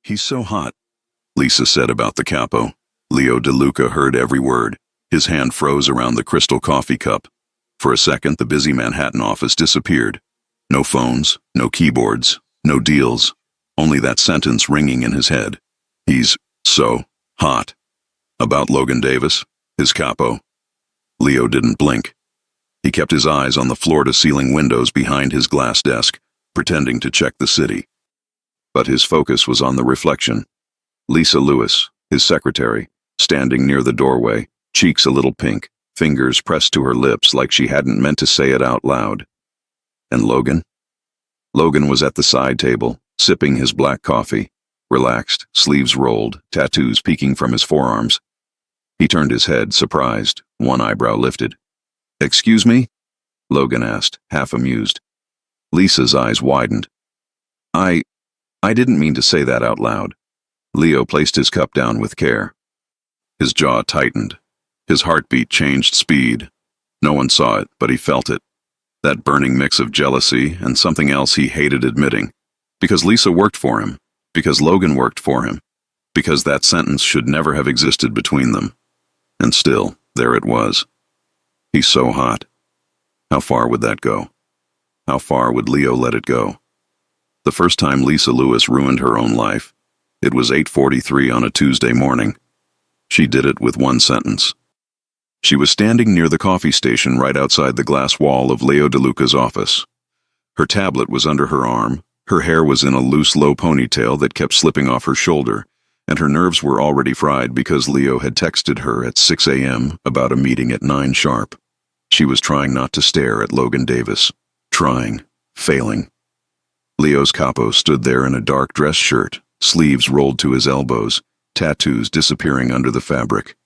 He's so hot, Lisa said about the Capo. Leo DeLuca heard every word. His hand froze around the crystal coffee cup. For a second, the busy Manhattan office disappeared. No phones, no keyboards, no deals, only that sentence ringing in his head. He's so hot. About Logan Davis, his Capo. Leo didn't blink. He kept his eyes on the floor-to-ceiling windows behind his glass desk, pretending to check the city. But his focus was on the reflection. Lisa Lewis, his secretary, standing near the doorway, cheeks a little pink, fingers pressed to her lips like she hadn't meant to say it out loud. And Logan? Logan was at the side table, sipping his black coffee, relaxed, sleeves rolled, tattoos peeking from his forearms. He turned his head, surprised, one eyebrow lifted. "Excuse me?" Logan asked, half amused. Lisa's eyes widened. I didn't mean to say that out loud." Leo placed his cup down with care. His jaw tightened. His heartbeat changed speed. No one saw it, but he felt it. That burning mix of jealousy and something else he hated admitting. Because Lisa worked for him. Because Logan worked for him. Because that sentence should never have existed between them. And still, there it was. He's so hot. How far would that go? How far would Leo let it go? The first time Lisa Lewis ruined her own life, it was 8:43 on a Tuesday morning. She did it with one sentence. She was standing near the coffee station right outside the glass wall of Leo DeLuca's office. Her tablet was under her arm, her hair was in a loose low ponytail that kept slipping off her shoulder, and her nerves were already fried because Leo had texted her at 6 a.m. about a meeting at 9 sharp. She was trying not to stare at Logan Davis. Trying. Failing. Leo's Capo stood there in a dark dress shirt, sleeves rolled to his elbows, tattoos disappearing under the fabric.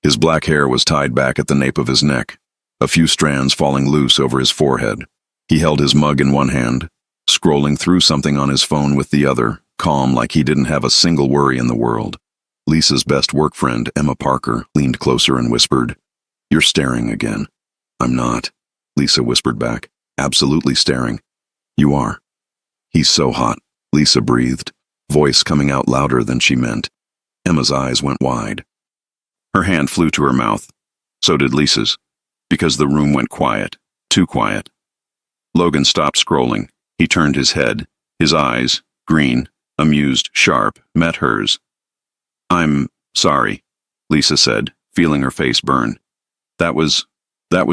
His black hair was tied back at the nape of his neck, a few strands falling loose over his forehead. He held his mug in one hand, scrolling through something on his phone with the other, calm like he didn't have a single worry in the world. Lisa's best work friend, Emma Parker, leaned closer and whispered, "You're staring again." "I'm not," Lisa whispered back. "Absolutely staring." "You are." "He's so hot," Lisa breathed, voice coming out louder than she meant. Emma's eyes went wide. Her hand flew to her mouth. So did Lisa's, because the room went quiet, too quiet. Logan stopped scrolling. He turned his head. His eyes, green, amused, sharp, met hers. "I'm sorry," Lisa said, feeling her face burn. That was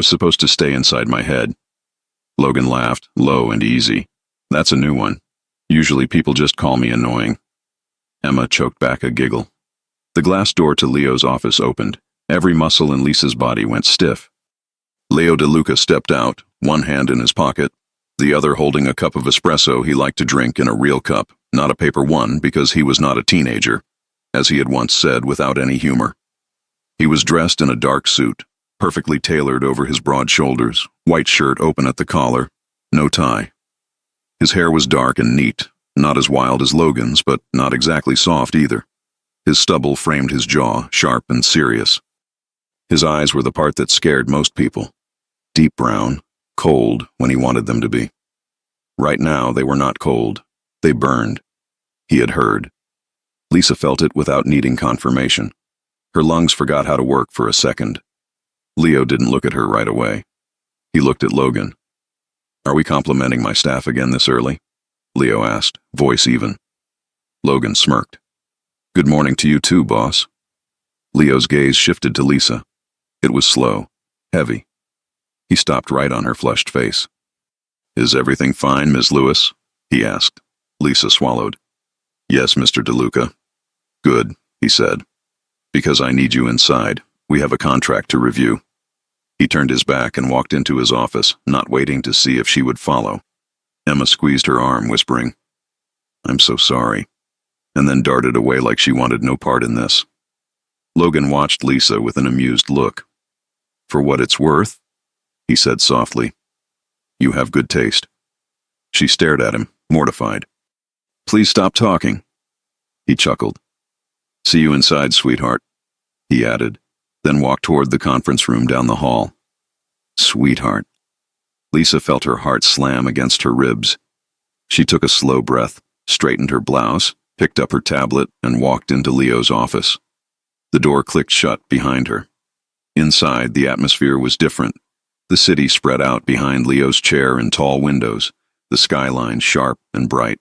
supposed to stay inside my head." Logan laughed, low and easy. "That's a new one. Usually people just call me annoying." Emma choked back a giggle. The glass door to Leo's office opened. Every muscle in Lisa's body went stiff. Leo DeLuca stepped out, one hand in his pocket, the other holding a cup of espresso he liked to drink in a real cup, not a paper one because he was not a teenager, as he had once said without any humor. He was dressed in a dark suit, perfectly tailored over his broad shoulders, white shirt open at the collar, no tie. His hair was dark and neat, not as wild as Logan's, but not exactly soft either. His stubble framed his jaw, sharp and serious. His eyes were the part that scared most people. Deep brown, cold when he wanted them to be. Right now, they were not cold. They burned. He had heard. Lisa felt it without needing confirmation. Her lungs forgot how to work for a second. Leo didn't look at her right away. He looked at Logan. "Are we complimenting my staff again this early?" Leo asked, voice even. Logan smirked. "Good morning to you too, boss." Leo's gaze shifted to Lisa. It was slow, heavy. He stopped right on her flushed face. "Is everything fine, Miss Lewis?" he asked. Lisa swallowed. "Yes, Mr. DeLuca." "Good," he said. "Because I need you inside. We have a contract to review." He turned his back and walked into his office, not waiting to see if she would follow. Emma squeezed her arm, whispering, "I'm so sorry," and then darted away like she wanted no part in this. Logan watched Lisa with an amused look. "For what it's worth," he said softly, "you have good taste." She stared at him, mortified. "Please stop talking." He chuckled. "See you inside, sweetheart," he added, then walked toward the conference room down the hall. Sweetheart. Lisa felt her heart slam against her ribs. She took a slow breath, straightened her blouse, picked up her tablet, and walked into Leo's office. The door clicked shut behind her. Inside, the atmosphere was different. The city spread out behind Leo's chair in tall windows, the skyline sharp and bright.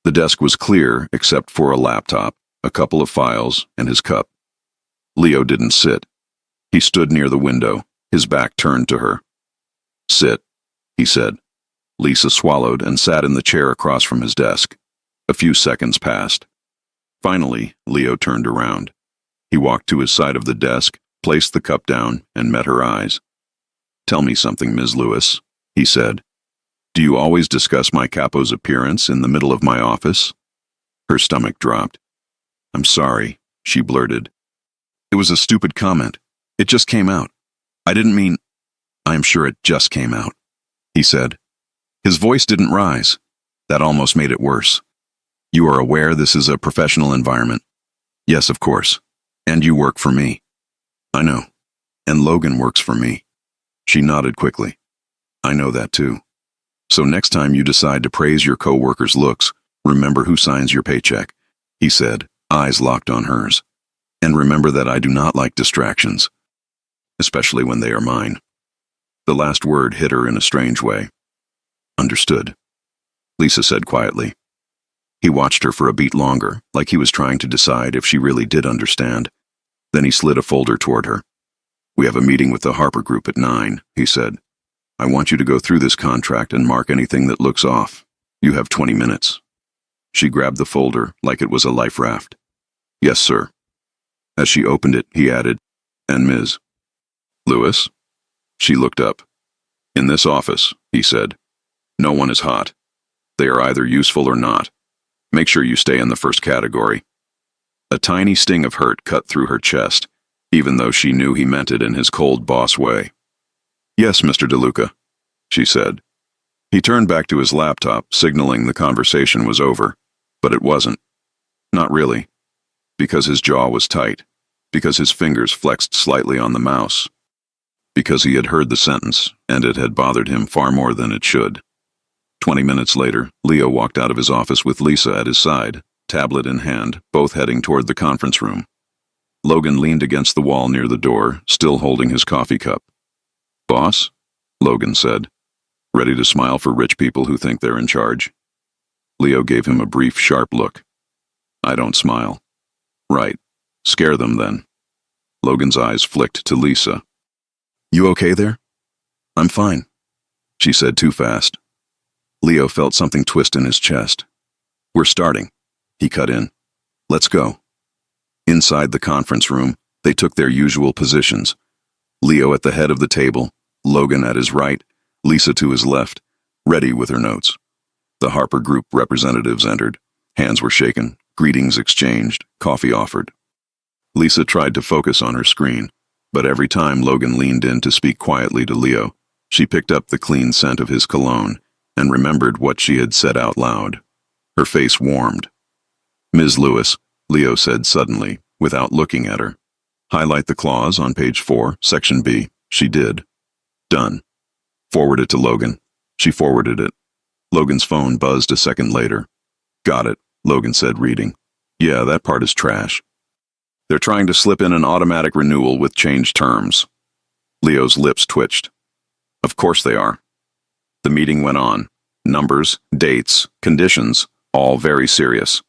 The desk was clear except for a laptop, a couple of files, and his cup. Leo didn't sit. He stood near the window, his back turned to her. "Sit," he said. Lisa swallowed and sat in the chair across from his desk. A few seconds passed. Finally, Leo turned around. He walked to his side of the desk, placed the cup down, and met her eyes. "Tell me something, Ms. Lewis," he said. "Do you always discuss my Capo's appearance in the middle of my office?" Her stomach dropped. "I'm sorry," she blurted. "It was a stupid comment. It just came out. I didn't mean—" "I'm sure it just came out," he said. His voice didn't rise. That almost made it worse. "You are aware this is a professional environment?" "Yes, of course. And you work for me." "I know. And Logan works for me." She nodded quickly. "I know that too. So next time you decide to praise your co-worker's looks, remember who signs your paycheck," he said, eyes locked on hers. "And remember that I do not like distractions, especially when they are mine." The last word hit her in a strange way. "Understood," Lisa said quietly. He watched her for a beat longer, like he was trying to decide if she really did understand. Then he slid a folder toward her. "We have a meeting with the Harper Group at 9, he said. "I want you to go through this contract and mark anything that looks off. You have 20 minutes. She grabbed the folder like it was a life raft. "Yes, sir." As she opened it, he added, "And Ms. Lewis?" She looked up. "In this office," he said, "no one is hot. They are either useful or not. Make sure you stay in the first category." A tiny sting of hurt cut through her chest, even though she knew he meant it in his cold boss way. "Yes, Mr. DeLuca," she said. He turned back to his laptop, signaling the conversation was over, but it wasn't. Not really. Because his jaw was tight. Because his fingers flexed slightly on the mouse. Because he had heard the sentence, and it had bothered him far more than it should. 20 minutes later, Leo walked out of his office with Lisa at his side, tablet in hand, both heading toward the conference room. Logan leaned against the wall near the door, still holding his coffee cup. "Boss?" Logan said, ready to smile for rich people who think they're in charge. Leo gave him a brief, sharp look. "I don't smile." "Right. Scare them, then." Logan's eyes flicked to Lisa. "You okay there?" "I'm fine," she said too fast. Leo felt something twist in his chest. "We're starting," he cut in. "Let's go." Inside the conference room, they took their usual positions. Leo at the head of the table, Logan at his right, Lisa to his left, ready with her notes. The Harper Group representatives entered. Hands were shaken, greetings exchanged, coffee offered. Lisa tried to focus on her screen, but every time Logan leaned in to speak quietly to Leo, she picked up the clean scent of his cologne and remembered what she had said out loud. Her face warmed. "Ms. Lewis," Leo said suddenly, without looking at her. "Highlight the clause on page 4, section B." She did. "Done." "Forward it to Logan." She forwarded it. Logan's phone buzzed a second later. "Got it," Logan said, reading. "Yeah, that part is trash. They're trying to slip in an automatic renewal with changed terms." Leo's lips twitched. "Of course they are." The meeting went on. Numbers, dates, conditions, all very serious.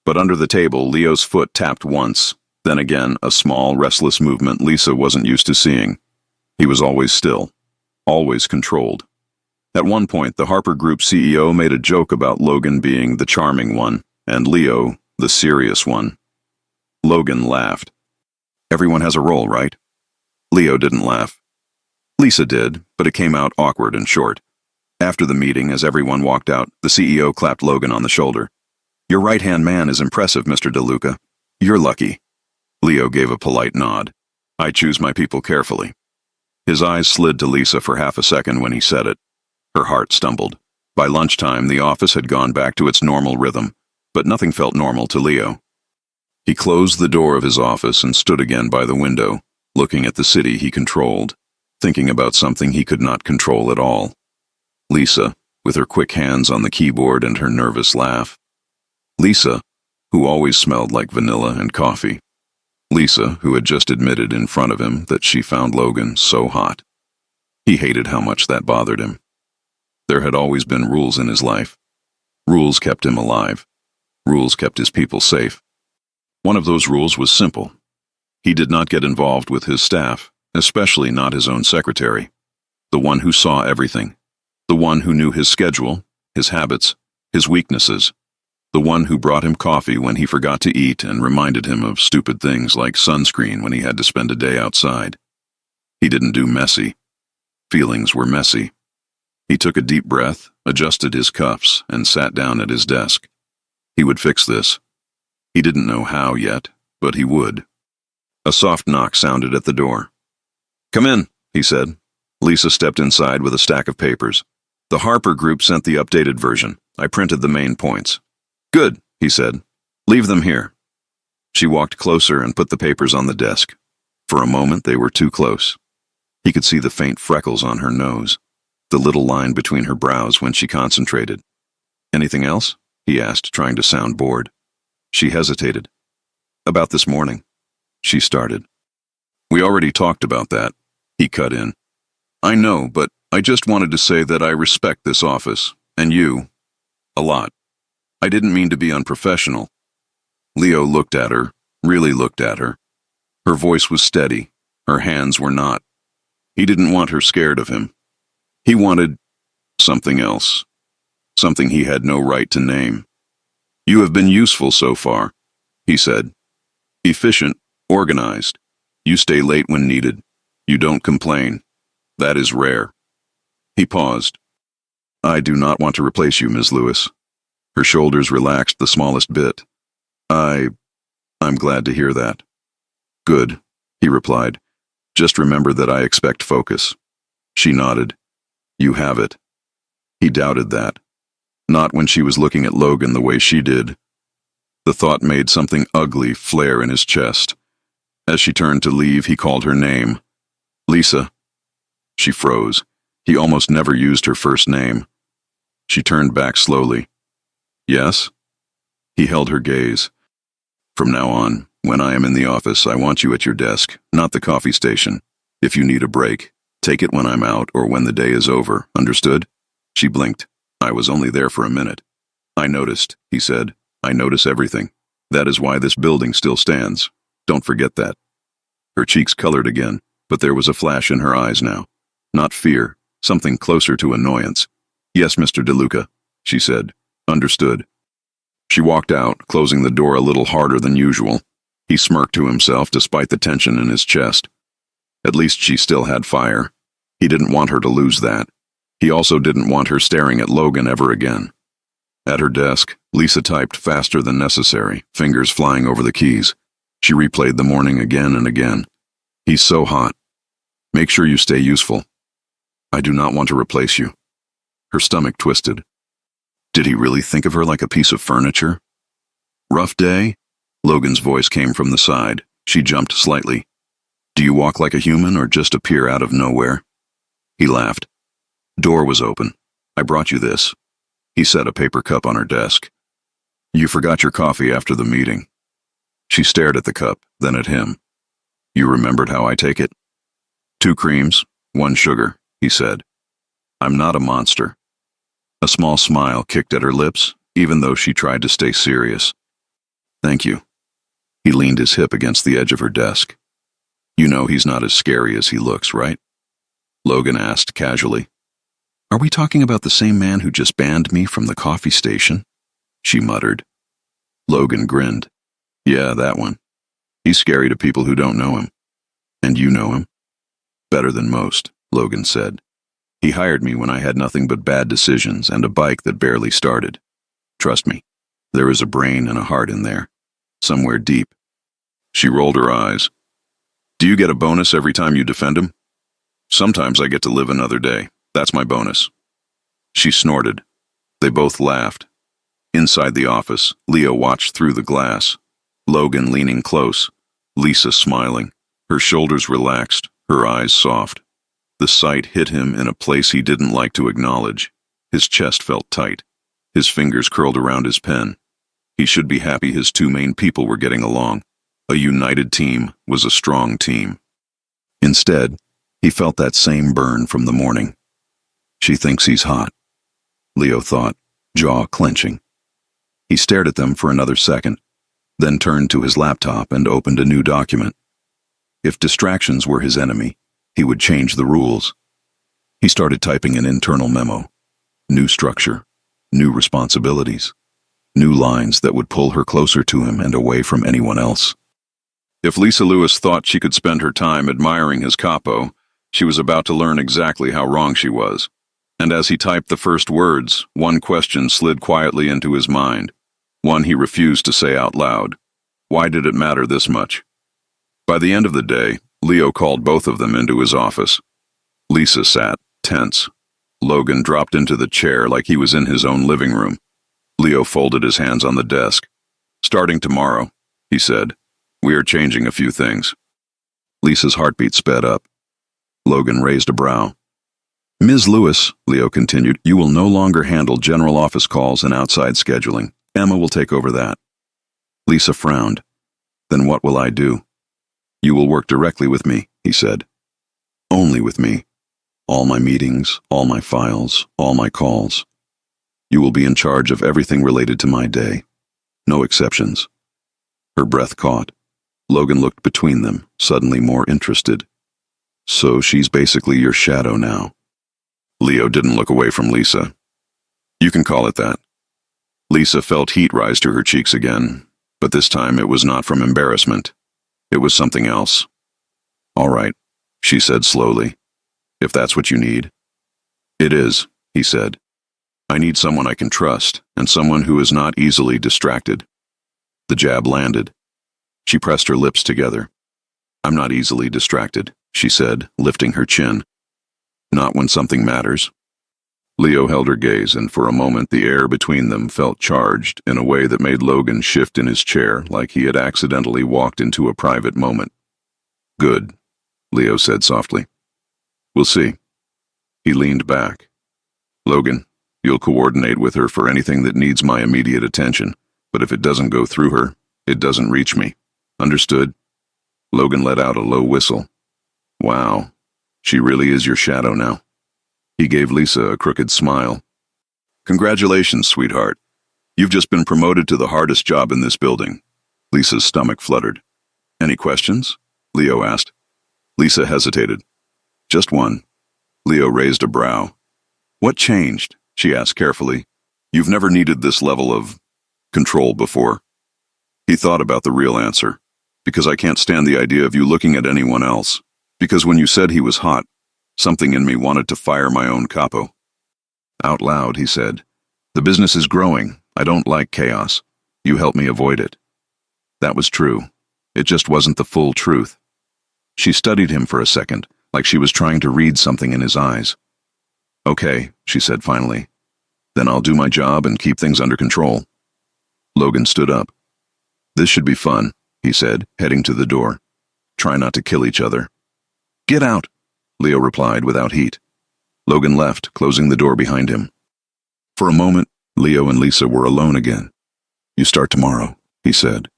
But under the table, Leo's foot tapped once, then again a small, restless movement Lisa wasn't used to seeing. He was always still, always controlled. At one point, the Harper Group CEO made a joke about Logan being the charming one, and Leo, the serious one. Logan laughed. "Everyone has a role, right?" Leo didn't laugh. Lisa did, but it came out awkward and short. After the meeting, as everyone walked out, the CEO clapped Logan on the shoulder. "Your right-hand man is impressive, Mr. DeLuca. You're lucky." Leo gave a polite nod. "I choose my people carefully." His eyes slid to Lisa for half a second when he said it. Her heart stumbled. By lunchtime, the office had gone back to its normal rhythm, but nothing felt normal to Leo. He closed the door of his office and stood again by the window, looking at the city he controlled, thinking about something he could not control at all. Lisa, with her quick hands on the keyboard and her nervous laugh. Lisa, who always smelled like vanilla and coffee. Lisa, who had just admitted in front of him that she found Logan so hot. He hated how much that bothered him. There had always been rules in his life. Rules kept him alive. Rules kept his people safe. One of those rules was simple. He did not get involved with his staff, especially not his own secretary, the one who saw everything, the one who knew his schedule, his habits, his weaknesses, the one who brought him coffee when he forgot to eat and reminded him of stupid things like sunscreen when he had to spend a day outside. He didn't do messy. Feelings were messy. He took a deep breath, adjusted his cuffs, and sat down at his desk. He would fix this. He didn't know how yet, but he would. A soft knock sounded at the door. "Come in," he said. Lisa stepped inside with a stack of papers. "The Harper Group sent the updated version. I printed the main points." "Good," he said. "Leave them here." She walked closer and put the papers on the desk. For a moment they were too close. He could see the faint freckles on her nose, the little line between her brows when she concentrated. "Anything else?" he asked, trying to sound bored. She hesitated. "About this morning," she started. "We already talked about that," he cut in. "I know, but I just wanted to say that I respect this office, and you, a lot. I didn't mean to be unprofessional." Leo looked at her, really looked at her. Her voice was steady, her hands were not. He didn't want her scared of him. He wanted something else, something he had no right to name. "You have been useful so far," he said. "Efficient, organized. You stay late when needed. You don't complain. That is rare." He paused. "I do not want to replace you, Ms. Lewis." Her shoulders relaxed the smallest bit. I'm glad to hear that." "Good," he replied. "Just remember that I expect focus." She nodded. "You have it." He doubted that. Not when she was looking at Logan the way she did. The thought made something ugly flare in his chest. As she turned to leave, he called her name. "Lisa." She froze. He almost never used her first name. She turned back slowly. "Yes?" He held her gaze. "From now on, when I am in the office, I want you at your desk, not the coffee station. If you need a break, take it when I'm out or when the day is over, understood?" She blinked. "I was only there for a minute." "I noticed," he said. "I notice everything. That is why this building still stands. Don't forget that." Her cheeks colored again, but there was a flash in her eyes now. Not fear, something closer to annoyance. "Yes, Mr. DeLuca," she said. "Understood." She walked out, closing the door a little harder than usual. He smirked to himself despite the tension in his chest. At least she still had fire. He didn't want her to lose that. He also didn't want her staring at Logan ever again. At her desk, Lisa typed faster than necessary, fingers flying over the keys. She replayed the morning again and again. "He's so hot. Make sure you stay useful. I do not want to replace you." Her stomach twisted. Did he really think of her like a piece of furniture? "Rough day?" Logan's voice came from the side. She jumped slightly. "Do you walk like a human or just appear out of nowhere?" He laughed. "Door was open. I brought you this." He set a paper cup on her desk. "You forgot your coffee after the meeting." She stared at the cup, then at him. "You remembered how I take it?" "2 creams, 1 sugar," he said. "I'm not a monster." A small smile kicked at her lips, even though she tried to stay serious. "Thank you." He leaned his hip against the edge of her desk. "You know he's not as scary as he looks, right?" Logan asked casually. "Are we talking about the same man who just banned me from the coffee station?" She muttered. Logan grinned. "Yeah, that one. He's scary to people who don't know him. And you know him?" "Better than most," Logan said. "He hired me when I had nothing but bad decisions and a bike that barely started. Trust me, there is a brain and a heart in there, somewhere deep." She rolled her eyes. "Do you get a bonus every time you defend him?" "Sometimes I get to live another day. That's my bonus." She snorted. They both laughed. Inside the office, Leo watched through the glass. Logan leaning close, Lisa smiling, her shoulders relaxed, her eyes soft. The sight hit him in a place he didn't like to acknowledge. His chest felt tight. His fingers curled around his pen. He should be happy his two main people were getting along. A united team was a strong team. Instead, he felt that same burn from the morning. She thinks he's hot, Leo thought, jaw clenching. He stared at them for another second, then turned to his laptop and opened a new document. If distractions were his enemy, he would change the rules. He started typing an internal memo. New structure, new responsibilities, new lines that would pull her closer to him and away from anyone else. If Lisa Lewis thought she could spend her time admiring his capo, she was about to learn exactly how wrong she was. And as he typed the first words, one question slid quietly into his mind, one he refused to say out loud. Why did it matter this much? By the end of the day, Leo called both of them into his office. Lisa sat, tense. Logan dropped into the chair like he was in his own living room. Leo folded his hands on the desk. Starting tomorrow, he said, we are changing a few things. Lisa's heartbeat sped up. Logan raised a brow. Ms. Lewis, Leo continued, you will no longer handle general office calls and outside scheduling. Emma will take over that. Lisa frowned. Then what will I do? You will work directly with me, he said. Only with me. All my meetings, all my files, all my calls. You will be in charge of everything related to my day. No exceptions. Her breath caught. Logan looked between them, suddenly more interested. So she's basically your shadow now. Leo didn't look away from Lisa. You can call it that. Lisa felt heat rise to her cheeks again, but this time it was not from embarrassment. It was something else. All right, she said slowly, if that's what you need. It is, he said. I need someone I can trust, and someone who is not easily distracted. The jab landed. She pressed her lips together. I'm not easily distracted, she said, lifting her chin. Not when something matters. Leo held her gaze, and for a moment the air between them felt charged in a way that made Logan shift in his chair like he had accidentally walked into a private moment. Good, Leo said softly. We'll see. He leaned back. Logan, you'll coordinate with her for anything that needs my immediate attention, but if it doesn't go through her, it doesn't reach me. Understood? Logan let out a low whistle. Wow, she really is your shadow now. He gave Lisa a crooked smile. Congratulations, sweetheart. You've just been promoted to the hardest job in this building. Lisa's stomach fluttered. Any questions? Leo asked. Lisa hesitated. Just one. Leo raised a brow. What changed? She asked carefully. You've never needed this level of control before. He thought about the real answer. Because I can't stand the idea of you looking at anyone else. Because when you said he was hot, something in me wanted to fire my own capo. Out loud, he said, the business is growing. I don't like chaos. You help me avoid it. That was true. It just wasn't the full truth. She studied him for a second, like she was trying to read something in his eyes. Okay, she said finally. Then I'll do my job and keep things under control. Logan stood up. This should be fun, he said, heading to the door. Try not to kill each other. Get out, Leo replied without heat. Logan left, closing the door behind him. For a moment, Leo and Lisa were alone again. You start tomorrow, he said.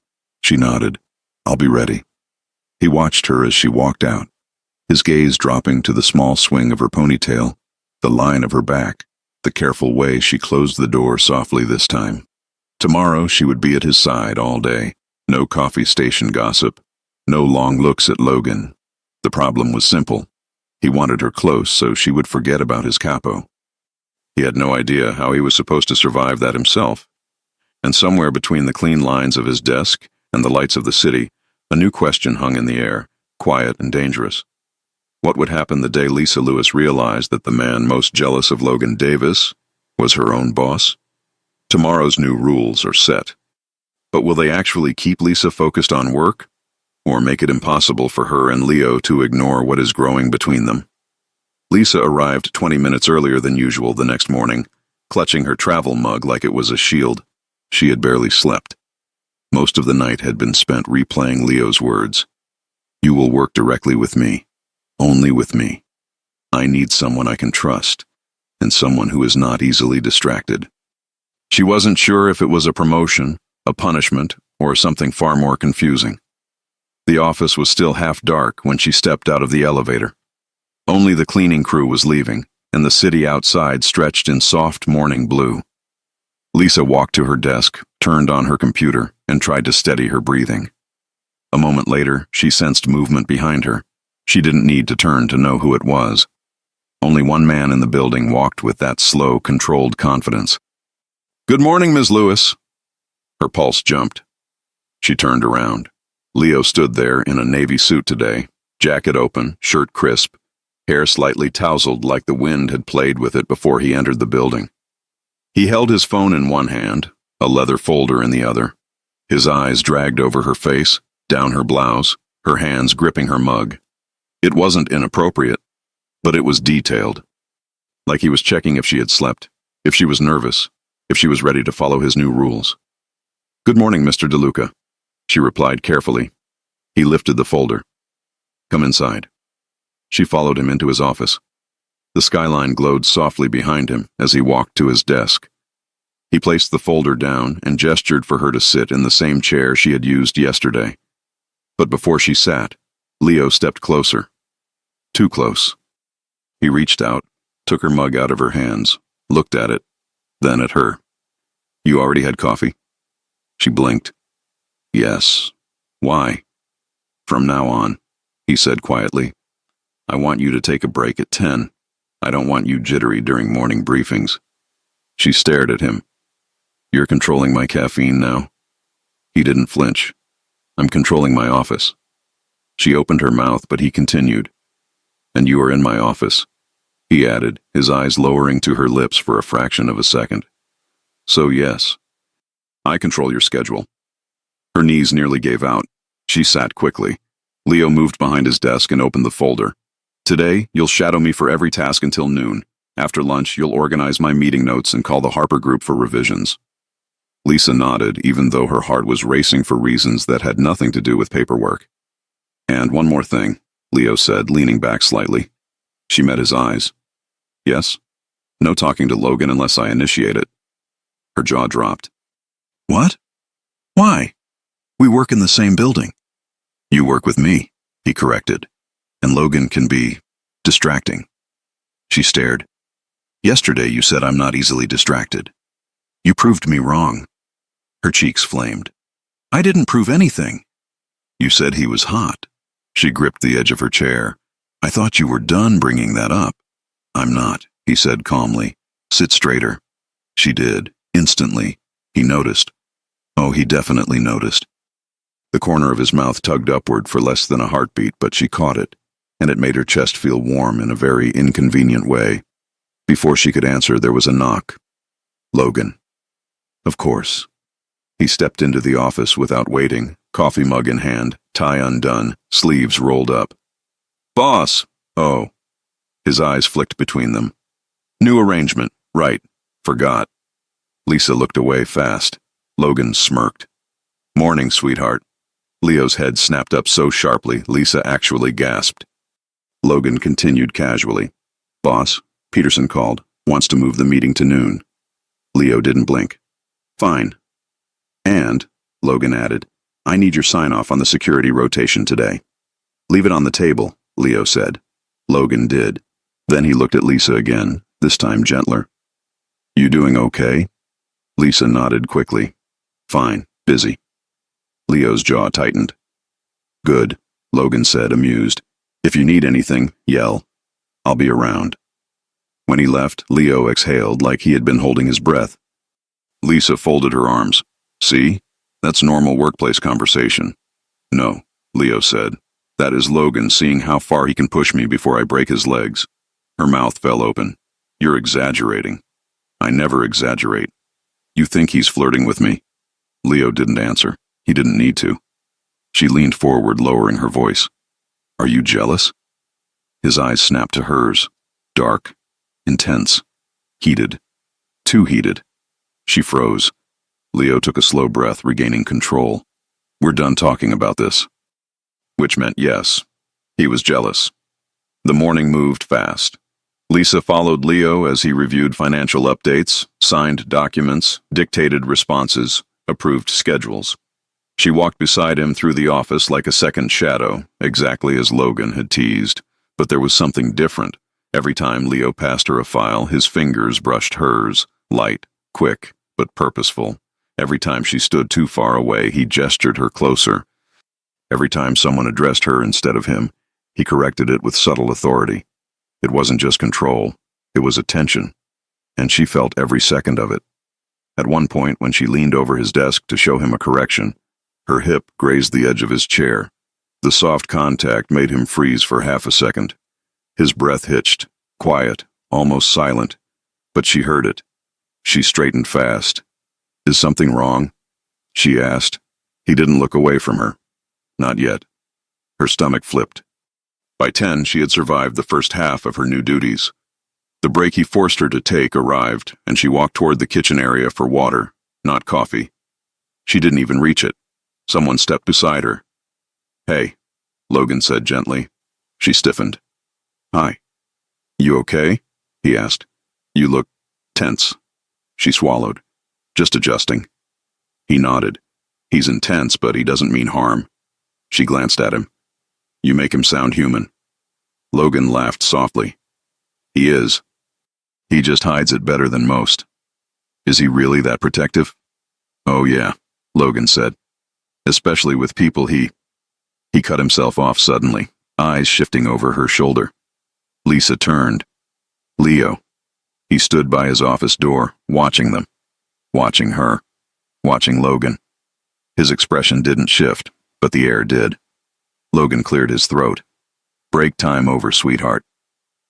She nodded. I'll be ready. He watched her as she walked out, his gaze dropping to the small swing of her ponytail, the line of her back, the careful way she closed the door softly this time. Tomorrow she would be at his side all day. No coffee station gossip, no long looks at Logan. The problem was simple. He wanted her close so she would forget about his capo. He had no idea how he was supposed to survive that himself. And somewhere between the clean lines of his desk and the lights of the city, a new question hung in the air, quiet and dangerous. What would happen the day Lisa Lewis realized that the man most jealous of Logan Davis was her own boss? Tomorrow's new rules are set. But will they actually keep Lisa focused on work, or make it impossible for her and Leo to ignore what is growing between them? Lisa arrived 20 minutes earlier than usual the next morning, clutching her travel mug like it was a shield. She had barely slept. Most of the night had been spent replaying Leo's words. You will work directly with me, only with me. I need someone I can trust, and someone who is not easily distracted. She wasn't sure if it was a promotion a punishment, or something far more confusing. The office was still half dark when she stepped out of the elevator. Only the cleaning crew was leaving, and the city outside stretched in soft morning blue. Lisa walked to her desk, turned on her computer, and tried to steady her breathing. A moment later, she sensed movement behind her. She didn't need to turn to know who it was. Only one man in the building walked with that slow, controlled confidence. "Good morning, Ms. Lewis." Her pulse jumped. She turned around. Leo stood there in a navy suit today, jacket open, shirt crisp, hair slightly tousled like the wind had played with it before he entered the building. He held his phone in one hand, a leather folder in the other. His eyes dragged over her face, down her blouse, her hands gripping her mug. It wasn't inappropriate, but it was detailed. Like he was checking if she had slept, if she was nervous, if she was ready to follow his new rules. "Good morning, Mr. DeLuca," she replied carefully. He lifted the folder. "Come inside." She followed him into his office. The skyline glowed softly behind him as he walked to his desk. He placed the folder down and gestured for her to sit in the same chair she had used yesterday. But before she sat, Leo stepped closer. Too close. He reached out, took her mug out of her hands, looked at it, then at her. "You already had coffee?" She blinked. "Yes. Why?" "From now on," he said quietly, "I want you to take a break at 10. I don't want you jittery during morning briefings." She stared at him. "You're controlling my caffeine now?" He didn't flinch. "I'm controlling my office." She opened her mouth, but he continued. "And you are in my office," he added, his eyes lowering to her lips for a fraction of a second. "So yes, I control your schedule." Her knees nearly gave out. She sat quickly. Leo moved behind his desk and opened the folder. "Today, you'll shadow me for every task until noon. After lunch, you'll organize my meeting notes and call the Harper group for revisions." Lisa nodded, even though her heart was racing for reasons that had nothing to do with paperwork. "And one more thing," Leo said, leaning back slightly. She met his eyes. "Yes? No talking to Logan unless I initiate it." Her jaw dropped. "What? Why? We work in the same building." "You work with me," he corrected. "And Logan can be distracting." She stared. "Yesterday you said I'm not easily distracted. You proved me wrong." Her cheeks flamed. "I didn't prove anything." "You said he was hot." She gripped the edge of her chair. "I thought you were done bringing that up." "I'm not," he said calmly. "Sit straighter." She did, instantly. He noticed. Oh, he definitely noticed. The corner of his mouth tugged upward for less than a heartbeat, but she caught it, and it made her chest feel warm in a very inconvenient way. Before she could answer, there was a knock. Logan. Of course. He stepped into the office without waiting, coffee mug in hand, tie undone, sleeves rolled up. "Boss!" "Oh." His eyes flicked between them. "New arrangement. Right. Forgot." Lisa looked away fast. Logan smirked. "Morning, sweetheart." Leo's head snapped up so sharply, Lisa actually gasped. Logan continued casually. "Boss," Peterson called, "wants to move the meeting to noon." Leo didn't blink. "Fine. And," Logan added, "I need your sign-off on the security rotation today." "Leave it on the table," Leo said. Logan did. Then he looked at Lisa again, this time gentler. "You doing okay?" Lisa nodded quickly. "Fine. Busy." Leo's jaw tightened. "Good," Logan said, amused. "If you need anything, yell. I'll be around." When he left, Leo exhaled like he had been holding his breath. Lisa folded her arms. "See? That's normal workplace conversation." "No," Leo said. "That is Logan seeing how far he can push me before I break his legs." Her mouth fell open. "You're exaggerating." "I never exaggerate." "You think he's flirting with me?" Leo didn't answer. He didn't need to. She leaned forward, lowering her voice. "Are you jealous?" His eyes snapped to hers. Dark. Intense. Heated. Too heated. She froze. Leo took a slow breath, regaining control. "We're done talking about this." Which meant yes. He was jealous. The morning moved fast. Lisa followed Leo as he reviewed financial updates, signed documents, dictated responses, approved schedules. She walked beside him through the office like a second shadow, exactly as Logan had teased. But there was something different. Every time Leo passed her a file, his fingers brushed hers, light, quick, but purposeful. Every time she stood too far away, he gestured her closer. Every time someone addressed her instead of him, he corrected it with subtle authority. It wasn't just control, it was attention, and she felt every second of it. At one point, when she leaned over his desk to show him a correction, her hip grazed the edge of his chair. The soft contact made him freeze for half a second. His breath hitched, quiet, almost silent, but she heard it. She straightened fast. "Is something wrong?" she asked. He didn't look away from her. Not yet. Her stomach flipped. By 10, she had survived the first half of her new duties. The break he forced her to take arrived, and she walked toward the kitchen area for water, not coffee. She didn't even reach it. Someone stepped beside her. "Hey," Logan said gently. She stiffened. "Hi. You okay?" he asked. "You look tense." She swallowed. "Just adjusting." He nodded. "He's intense, but he doesn't mean harm." She glanced at him. "You make him sound human." Logan laughed softly. "He is. He just hides it better than most." "Is he really that protective?" "Oh yeah," Logan said. "Especially with people he cut himself off suddenly, eyes shifting over her shoulder. Lisa turned. "Leo." He stood by his office door, watching them. Watching her. Watching Logan. His expression didn't shift, but the air did. Logan cleared his throat. "Break time over, sweetheart.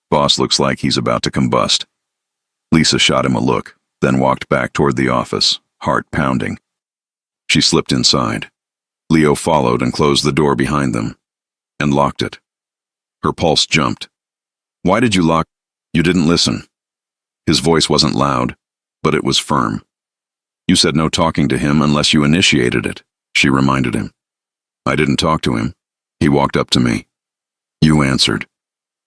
Boss looks like he's about to combust." Lisa shot him a look, then walked back toward the office, heart pounding. She slipped inside. Leo followed and closed the door behind them, and locked it. Her pulse jumped. "Why did you lock? You didn't listen." His voice wasn't loud, but it was firm. "You said no talking to him unless you initiated it," she reminded him. "I didn't talk to him. He walked up to me." "You answered."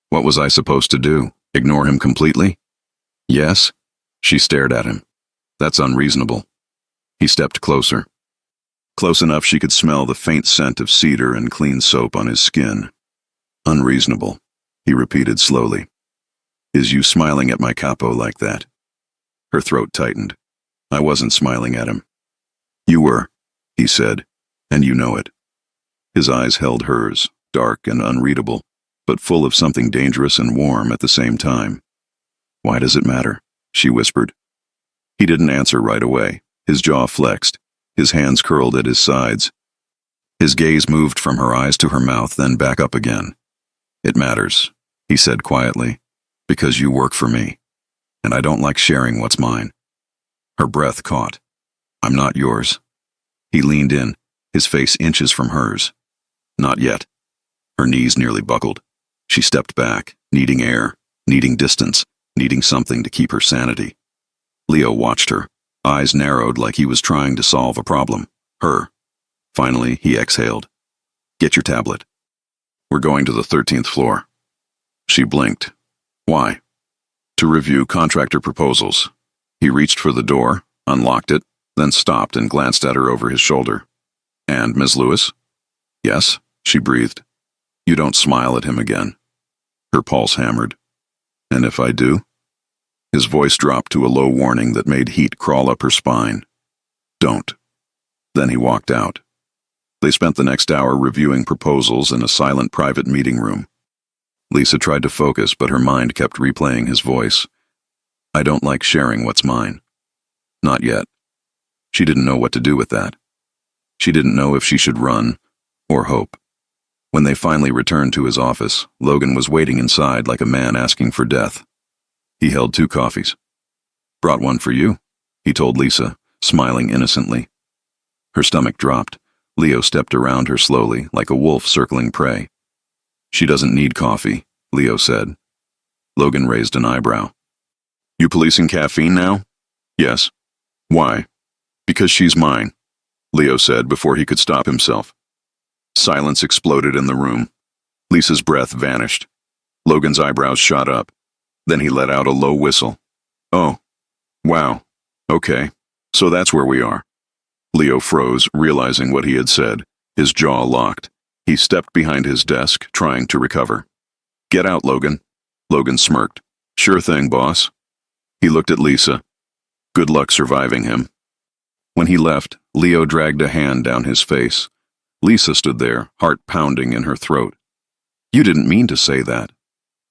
"What was I supposed to do? Ignore him completely?" "Yes." She stared at him. "That's unreasonable." He stepped closer. Close enough she could smell the faint scent of cedar and clean soap on his skin. "Unreasonable," he repeated slowly. "Is you smiling at my capo like that?" Her throat tightened. "I wasn't smiling at him." "You were," he said, "and you know it." His eyes held hers, dark and unreadable, but full of something dangerous and warm at the same time. "Why does it matter?" she whispered. He didn't answer right away. His jaw flexed. His hands curled at his sides. His gaze moved from her eyes to her mouth, then back up again. "It matters," he said quietly, "because you work for me, and I don't like sharing what's mine." Her breath caught. "I'm not yours." He leaned in, his face inches from hers. "Not yet." Her knees nearly buckled. She stepped back, needing air, needing distance, needing something to keep her sanity. Leo watched her, eyes narrowed like he was trying to solve a problem. Her. Finally, he exhaled. "Get your tablet. We're going to the 13th floor." She blinked. "Why?" "To review contractor proposals." He reached for the door, unlocked it, then stopped and glanced at her over his shoulder. "And Miss Lewis?" "Yes," she breathed. "You don't smile at him again." Her pulse hammered. "And if I do?" His voice dropped to a low warning that made heat crawl up her spine. "Don't." Then he walked out. They spent the next hour reviewing proposals in a silent private meeting room. Lisa tried to focus, but her mind kept replaying his voice. "I don't like sharing what's mine." Not yet. She didn't know what to do with that. She didn't know if she should run or hope. When they finally returned to his office, Logan was waiting inside like a man asking for death. He held 2 coffees. "Brought one for you," he told Lisa, smiling innocently. Her stomach dropped. Leo stepped around her slowly, like a wolf circling prey. "She doesn't need coffee," Leo said. Logan raised an eyebrow. "You policing caffeine now?" "Yes." "Why?" "Because she's mine," Leo said before he could stop himself. Silence exploded in the room. Lisa's breath vanished. Logan's eyebrows shot up. Then he let out a low whistle. "Oh. Wow. Okay. So that's where we are." Leo froze, realizing what he had said. His jaw locked. He stepped behind his desk, trying to recover. "Get out, Logan." Logan smirked. "Sure thing, boss." He looked at Lisa. Good luck surviving him. When he left, Leo dragged a hand down his face. Lisa stood there, heart pounding in her throat. "You didn't mean to say that."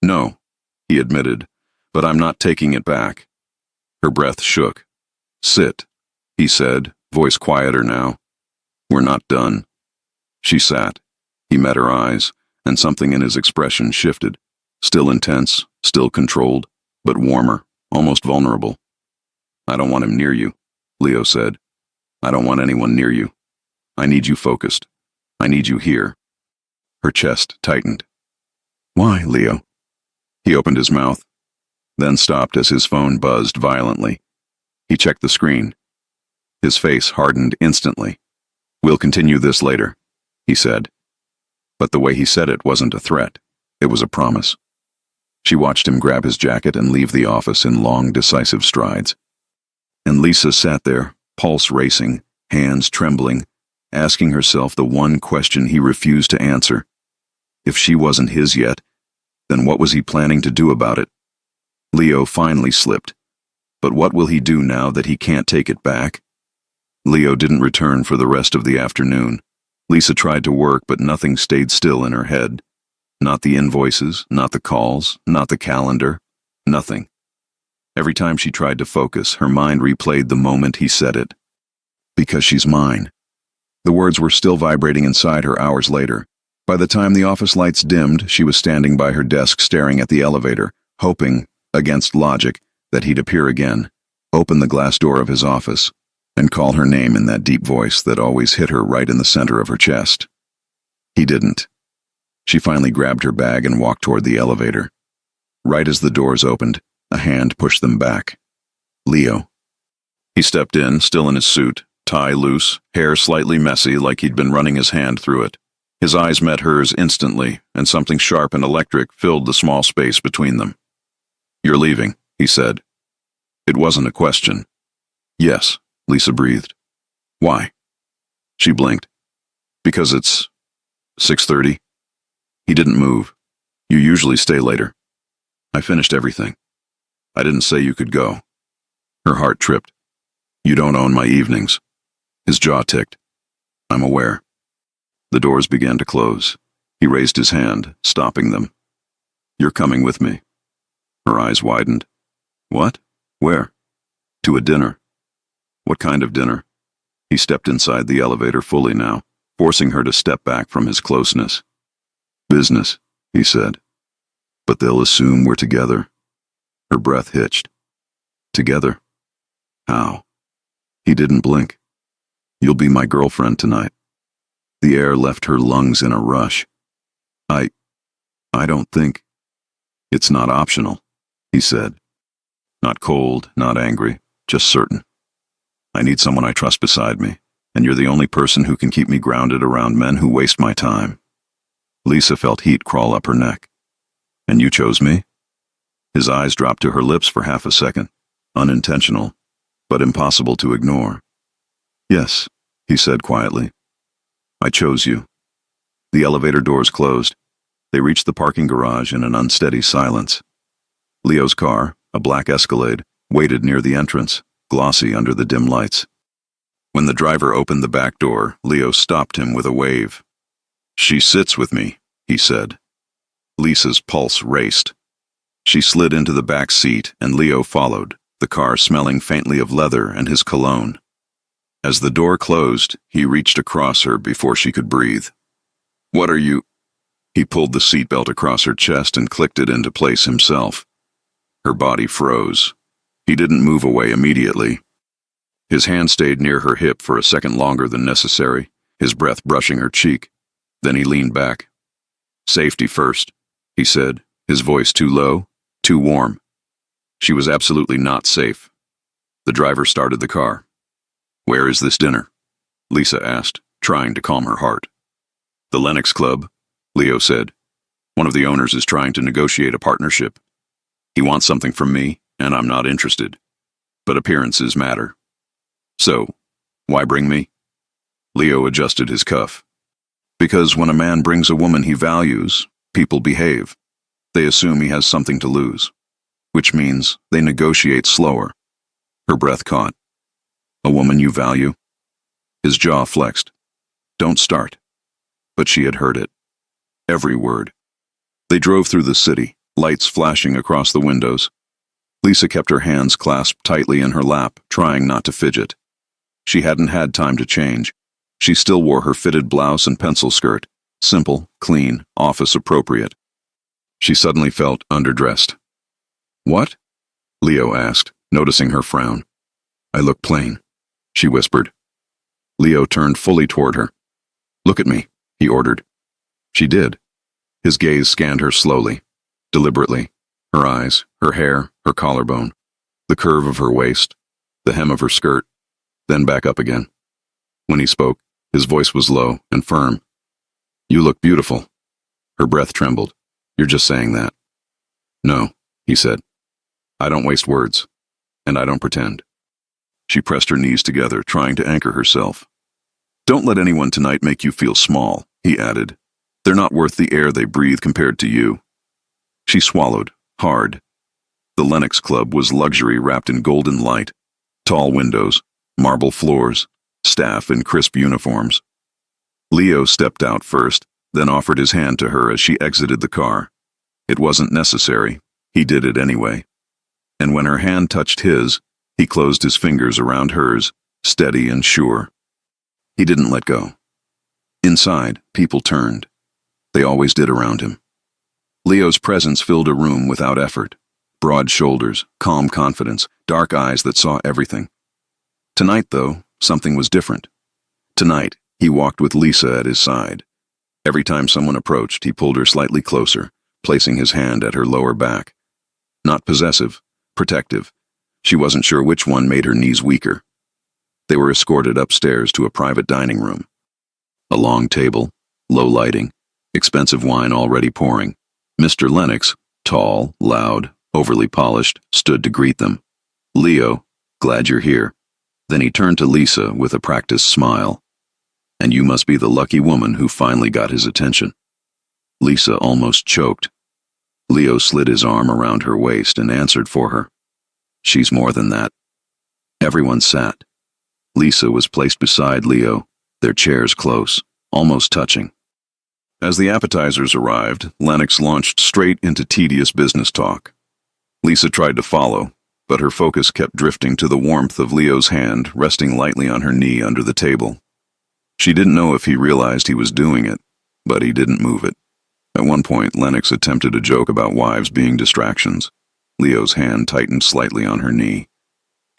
"No," he admitted, "but I'm not taking it back." Her breath shook. "Sit," he said, voice quieter now. "We're not done." She sat. He met her eyes, and something in his expression shifted. Still intense, still controlled, but warmer, almost vulnerable. "I don't want him near you," Leo said. "I don't want anyone near you. I need you focused. I need you here." Her chest tightened. "Why, Leo?" He opened his mouth, then stopped as his phone buzzed violently. He checked the screen. His face hardened instantly. "We'll continue this later," he said. But the way he said it wasn't a threat. It was a promise. She watched him grab his jacket and leave the office in long, decisive strides. And Lisa sat there, pulse racing, hands trembling, asking herself the one question he refused to answer. If she wasn't his yet, then what was he planning to do about it? Leo finally slipped. But what will he do now that he can't take it back? Leo didn't return for the rest of the afternoon. Lisa tried to work, but nothing stayed still in her head. Not the invoices, not the calls, not the calendar, nothing. Every time she tried to focus, her mind replayed the moment he said it. "Because she's mine." The words were still vibrating inside her hours later. By the time the office lights dimmed, she was standing by her desk staring at the elevator, hoping, against logic, that he'd appear again, open the glass door of his office, and call her name in that deep voice that always hit her right in the center of her chest. He didn't. She finally grabbed her bag and walked toward the elevator. Right as the doors opened, a hand pushed them back. "Leo." He stepped in, still in his suit, tie loose, hair slightly messy like he'd been running his hand through it. His eyes met hers instantly, and something sharp and electric filled the small space between them. "You're leaving," he said. It wasn't a question. "Yes," Lisa breathed. "Why?" She blinked. "Because it's 6:30. He didn't move. You usually stay later. I finished everything. I didn't say you could go." Her heart tripped. "You don't own my evenings." His jaw ticked. "I'm aware." The doors began to close. He raised his hand, stopping them. "You're coming with me." Her eyes widened. "What? Where?" "To a dinner." "What kind of dinner?" He stepped inside the elevator fully now, forcing her to step back from his closeness. "Business," he said. "But they'll assume we're together." Her breath hitched. "Together? How?" He didn't blink. "You'll be my girlfriend tonight." The air left her lungs in a rush. I don't think." "It's not optional," he said. Not cold, not angry, just certain. "I need someone I trust beside me, and you're the only person who can keep me grounded around men who waste my time." Lisa felt heat crawl up her neck. "And you chose me?" His eyes dropped to her lips for half a second, unintentional, but impossible to ignore. "Yes," he said quietly. "I chose you." The elevator doors closed. They reached the parking garage in an unsteady silence. Leo's car, a black Escalade, waited near the entrance, glossy under the dim lights. When the driver opened the back door, Leo stopped him with a wave. "She sits with me," he said. Lisa's pulse raced. She slid into the back seat, and Leo followed, the car smelling faintly of leather and his cologne. As the door closed, he reached across her before she could breathe. "What are you—" He pulled the seatbelt across her chest and clicked it into place himself. Her body froze. He didn't move away immediately. His hand stayed near her hip for a second longer than necessary, his breath brushing her cheek. Then he leaned back. "Safety first," he said, his voice too low, too warm. She was absolutely not safe. The driver started the car. "Where is this dinner?" Lisa asked, trying to calm her heart. "The Lennox Club," Leo said. "One of the owners is trying to negotiate a partnership. He wants something from me, and I'm not interested. But appearances matter." "So, Why bring me? Leo adjusted his cuff. Because when a man brings a woman he values, people behave. They assume he has something to lose, which means they negotiate slower. Her breath caught. A woman you value? His jaw flexed. Don't start. But she had heard it. Every word. They drove through the city, lights flashing across the windows. Lisa kept her hands clasped tightly in her lap, trying not to fidget. She hadn't had time to change. She still wore her fitted blouse and pencil skirt, simple, clean, office-appropriate. She suddenly felt underdressed. What? Leo asked, noticing her frown. I look plain, she whispered. Leo turned fully toward her. Look at me, he ordered. She did. His gaze scanned her slowly, deliberately. Her eyes, her hair, her collarbone, the curve of her waist, the hem of her skirt, then back up again. When he spoke, his voice was low and firm. You look beautiful. Her breath trembled. You're just saying that. No, he said. I don't waste words, and I don't pretend. She pressed her knees together, trying to anchor herself. Don't let anyone tonight make you feel small, he added. They're not worth the air they breathe compared to you. She swallowed, hard. The Lenox Club was luxury wrapped in golden light, tall windows, marble floors, staff in crisp uniforms. Leo stepped out first, then offered his hand to her as she exited the car. It wasn't necessary. He did it anyway. And when her hand touched his, he closed his fingers around hers, steady and sure. He didn't let go. Inside, people turned. They always did around him. Leo's presence filled a room without effort. Broad shoulders, calm confidence, dark eyes that saw everything. Tonight, though, something was different. Tonight, he walked with Lisa at his side. Every time someone approached, he pulled her slightly closer, placing his hand at her lower back. Not possessive, protective. She wasn't sure which one made her knees weaker. They were escorted upstairs to a private dining room. A long table, low lighting, expensive wine already pouring. Mr. Lennox, tall, loud, overly polished, stood to greet them. Leo, glad you're here. Then he turned to Lisa with a practiced smile. And you must be the lucky woman who finally got his attention. Lisa almost choked. Leo slid his arm around her waist and answered for her. She's more than that. Everyone sat. Lisa was placed beside Leo, their chairs close, almost touching. As the appetizers arrived, Lennox launched straight into tedious business talk. Lisa tried to follow, but her focus kept drifting to the warmth of Leo's hand resting lightly on her knee under the table. She didn't know if he realized he was doing it, but he didn't move it. At one point, Lennox attempted a joke about wives being distractions. Leo's hand tightened slightly on her knee.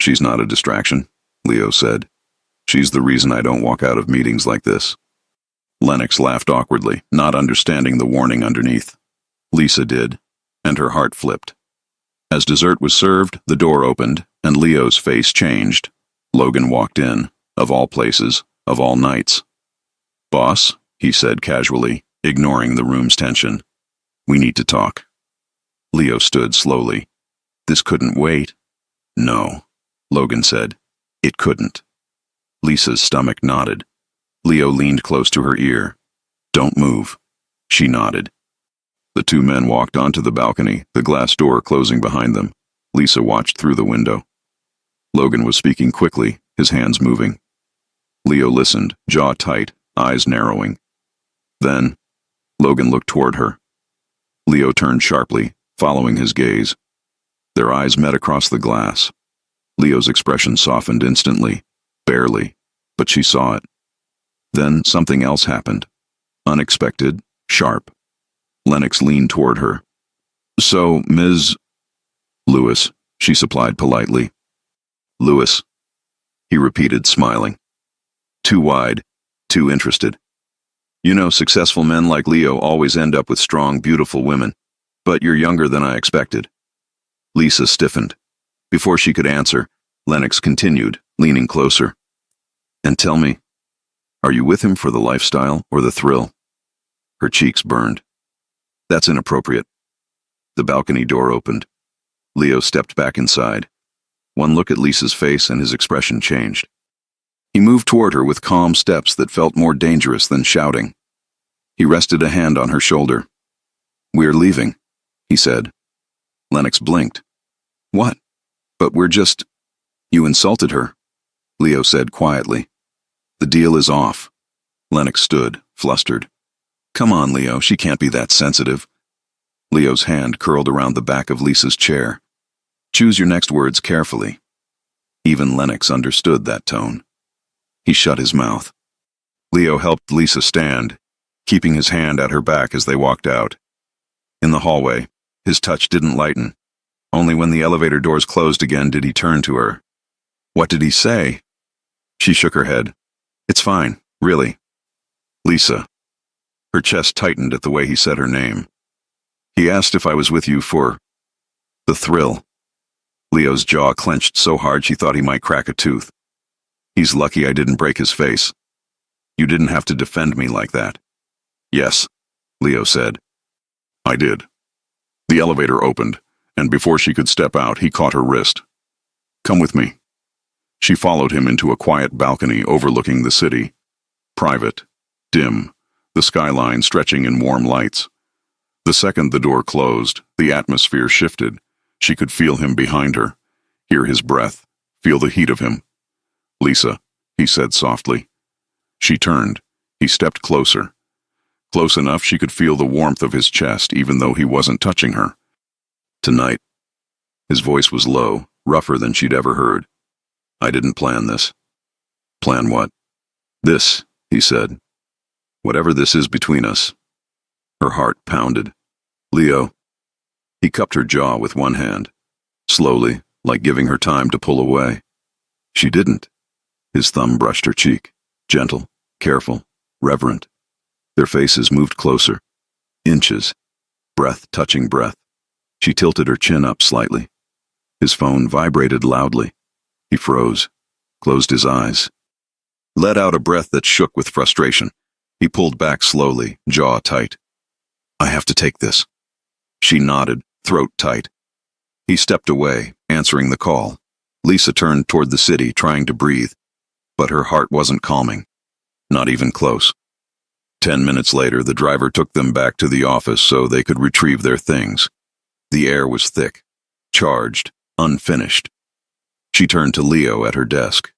She's not a distraction, Leo said. She's the reason I don't walk out of meetings like this. Lennox laughed awkwardly, not understanding the warning underneath. Lisa did, and her heart flipped. As dessert was served, the door opened, and Leo's face changed. Logan walked in, of all places, of all nights. Boss, he said casually, ignoring the room's tension. We need to talk. Leo stood slowly. This couldn't wait. No, Logan said. It couldn't. Lisa's stomach nodded. Leo leaned close to her ear. Don't move. She nodded. The two men walked onto the balcony, the glass door closing behind them. Lisa watched through the window. Logan was speaking quickly, his hands moving. Leo listened, jaw tight, eyes narrowing. Then, Logan looked toward her. Leo turned sharply, following his gaze. Their eyes met across the glass. Leo's expression softened instantly, barely, but she saw it. Then something else happened. Unexpected, sharp. Lennox leaned toward her. So, Ms. Lewis, she supplied politely. Lewis, he repeated, smiling. Too wide, too interested. You know, successful men like Leo always end up with strong, beautiful women. But you're younger than I expected. Lisa stiffened. Before she could answer, Lennox continued, leaning closer. And tell me, are you with him for the lifestyle or the thrill? Her cheeks burned. That's inappropriate. The balcony door opened. Leo stepped back inside. One look at Lisa's face and his expression changed. He moved toward her with calm steps that felt more dangerous than shouting. He rested a hand on her shoulder. "We're leaving," he said. Lennox blinked. "What? But we're just—" "You insulted her," Leo said quietly. "The deal is off." Lennox stood, flustered. "Come on, Leo, she can't be that sensitive." Leo's hand curled around the back of Lisa's chair. "Choose your next words carefully." Even Lennox understood that tone. He shut his mouth. Leo helped Lisa stand, keeping his hand at her back as they walked out. In the hallway, his touch didn't lighten. Only when the elevator doors closed again did he turn to her. "What did he say?" She shook her head. "It's fine, really." "Lisa." Her chest tightened at the way he said her name. "He asked if I was with you for the thrill." Leo's jaw clenched so hard she thought he might crack a tooth. "He's lucky I didn't break his face. You didn't have to defend me like that." "Yes," Leo said. "I did." The elevator opened, and before she could step out, he caught her wrist. "Come with me." She followed him into a quiet balcony overlooking the city. Private, dim, the skyline stretching in warm lights. The second the door closed, the atmosphere shifted. She could feel him behind her, hear his breath, feel the heat of him. "Lisa," he said softly. She turned. He stepped closer. Close enough she could feel the warmth of his chest even though he wasn't touching her. "Tonight." His voice was low, rougher than she'd ever heard. "I didn't plan this." "Plan what?" "This," he said. "Whatever this is between us." Her heart pounded. "Leo." He cupped her jaw with one hand, slowly, like giving her time to pull away. She didn't. His thumb brushed her cheek, gentle, careful, reverent. Their faces moved closer. Inches. Breath touching breath. She tilted her chin up slightly. His phone vibrated loudly. He froze, closed his eyes. Let out a breath that shook with frustration. He pulled back slowly, jaw tight. "I have to take this." She nodded, throat tight. He stepped away, answering the call. Lisa turned toward the city, trying to breathe. But her heart wasn't calming. Not even close. 10 minutes later, the driver took them back to the office so they could retrieve their things. The air was thick, charged, unfinished. She turned to Leo at her desk.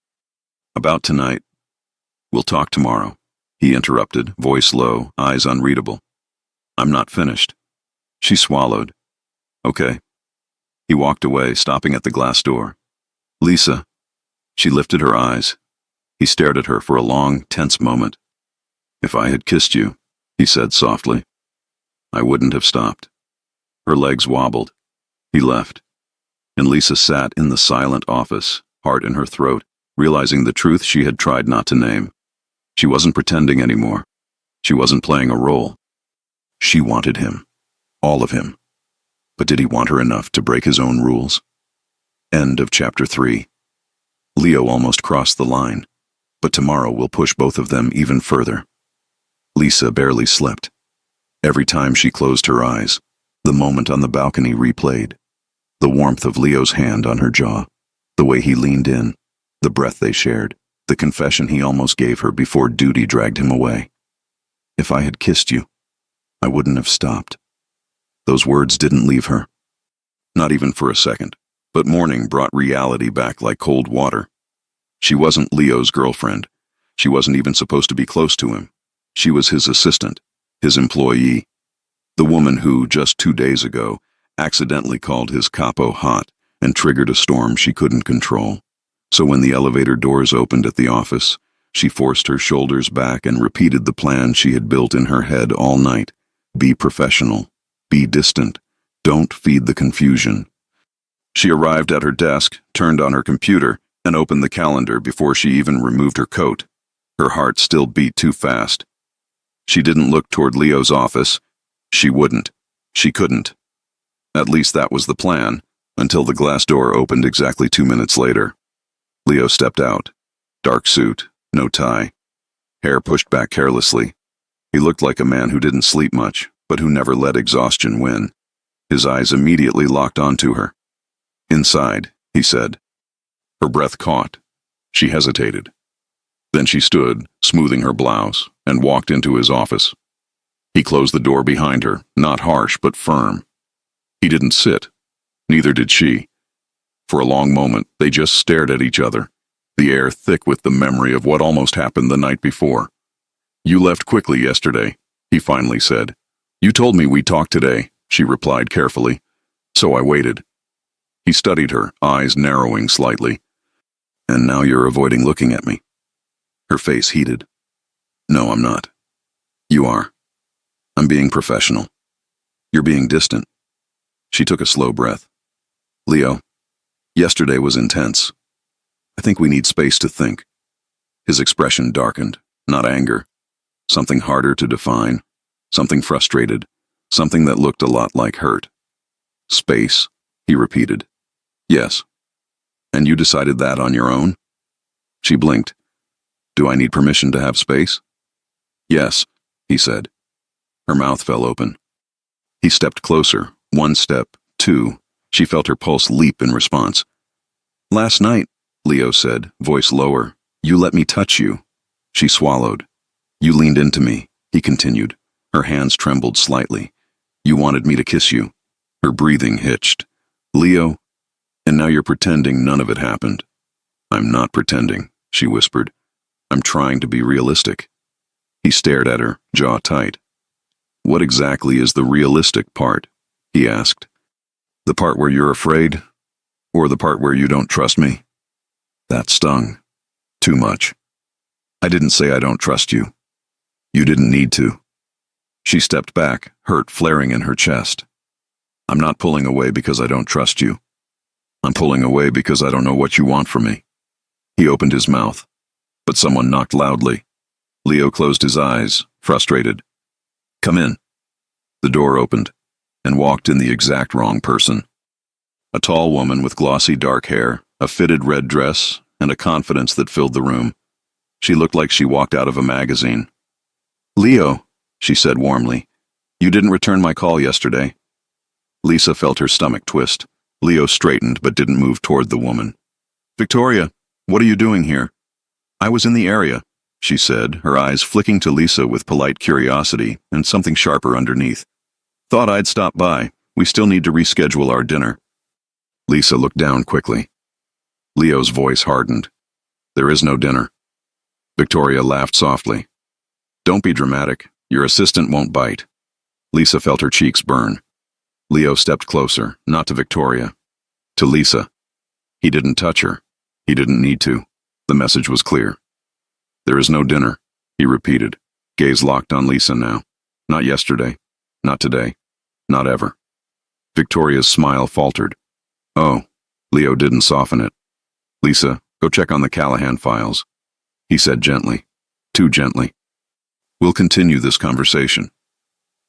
"About tonight." "We'll talk tomorrow," he interrupted, voice low, eyes unreadable. "I'm not finished." She swallowed. "Okay." He walked away, stopping at the glass door. "Lisa." She lifted her eyes. He stared at her for a long, tense moment. "If I had kissed you," he said softly, "I wouldn't have stopped." Her legs wobbled. He left. And Lisa sat in the silent office, heart in her throat, realizing the truth she had tried not to name. She wasn't pretending anymore. She wasn't playing a role. She wanted him. All of him. But did he want her enough to break his own rules? End of chapter 3. Leo almost crossed the line, but tomorrow will push both of them even further. Lisa barely slept. Every time she closed her eyes, the moment on the balcony replayed. The warmth of Leo's hand on her jaw, the way he leaned in, the breath they shared, the confession he almost gave her before duty dragged him away. "If I had kissed you, I wouldn't have stopped." Those words didn't leave her. Not even for a second, but morning brought reality back like cold water. She wasn't Leo's girlfriend. She wasn't even supposed to be close to him. She was his assistant, his employee. The woman who, just 2 days ago, accidentally called his Capo hot and triggered a storm she couldn't control. So when the elevator doors opened at the office, she forced her shoulders back and repeated the plan she had built in her head all night. Be professional. Be distant. Don't feed the confusion. She arrived at her desk, turned on her computer, and opened the calendar before she even removed her coat. Her heart still beat too fast. She didn't look toward Leo's office. She wouldn't. She couldn't. At least that was the plan, until the glass door opened exactly 2 minutes later. Leo stepped out. Dark suit, no tie. Hair pushed back carelessly. He looked like a man who didn't sleep much, but who never let exhaustion win. His eyes immediately locked onto her. "Inside," he said. Her breath caught. She hesitated. Then she stood, smoothing her blouse, and walked into his office. He closed the door behind her, not harsh but firm. He didn't sit. Neither did she. For a long moment, they just stared at each other, the air thick with the memory of what almost happened the night before. "You left quickly yesterday," he finally said. "You told me we'd talk today," she replied carefully. "So I waited." He studied her, eyes narrowing slightly. "And now you're avoiding looking at me." Her face heated. "No, I'm not. You are. I'm being professional. You're being distant." She took a slow breath. "Leo, yesterday was intense. I think we need space to think." His expression darkened, not anger. Something harder to define. Something frustrated. Something that looked a lot like hurt. "Space," he repeated. "Yes. And you decided that on your own?" She blinked. "Do I need permission to have space?" "Yes," he said. Her mouth fell open. He stepped closer, one step, two. She felt her pulse leap in response. "Last night," Leo said, voice lower, "you let me touch you." She swallowed. "You leaned into me," he continued. Her hands trembled slightly. "You wanted me to kiss you." Her breathing hitched. "Leo, and now you're pretending none of it happened." "I'm not pretending," she whispered. "I'm trying to be realistic." He stared at her, jaw tight. "What exactly is the realistic part?" he asked. "The part where you're afraid? Or the part where you don't trust me?" That stung. Too much. "I didn't say I don't trust you. You didn't need to." She stepped back, hurt flaring in her chest. "I'm not pulling away because I don't trust you. I'm pulling away because I don't know what you want from me." He opened his mouth, but someone knocked loudly. Leo closed his eyes, frustrated. "Come in." The door opened, and walked in the exact wrong person. A tall woman with glossy dark hair, a fitted red dress, and a confidence that filled the room. She looked like she walked out of a magazine. "Leo," she said warmly, "you didn't return my call yesterday." Lisa felt her stomach twist. Leo straightened but didn't move toward the woman. "Victoria, what are you doing here?" "I was in the area," she said, her eyes flicking to Lisa with polite curiosity and something sharper underneath. "Thought I'd stop by. We still need to reschedule our dinner." Lisa looked down quickly. Leo's voice hardened. "There is no dinner." Victoria laughed softly. "Don't be dramatic. Your assistant won't bite." Lisa felt her cheeks burn. Leo stepped closer, not to Victoria, to Lisa. He didn't touch her. He didn't need to. The message was clear. "There is no dinner," he repeated, gaze locked on Lisa now. "Not yesterday. Not today. Not ever." Victoria's smile faltered. "Oh." Leo didn't soften it. "Lisa, go check on the Callahan files," he said gently. Too gently. "We'll continue this conversation."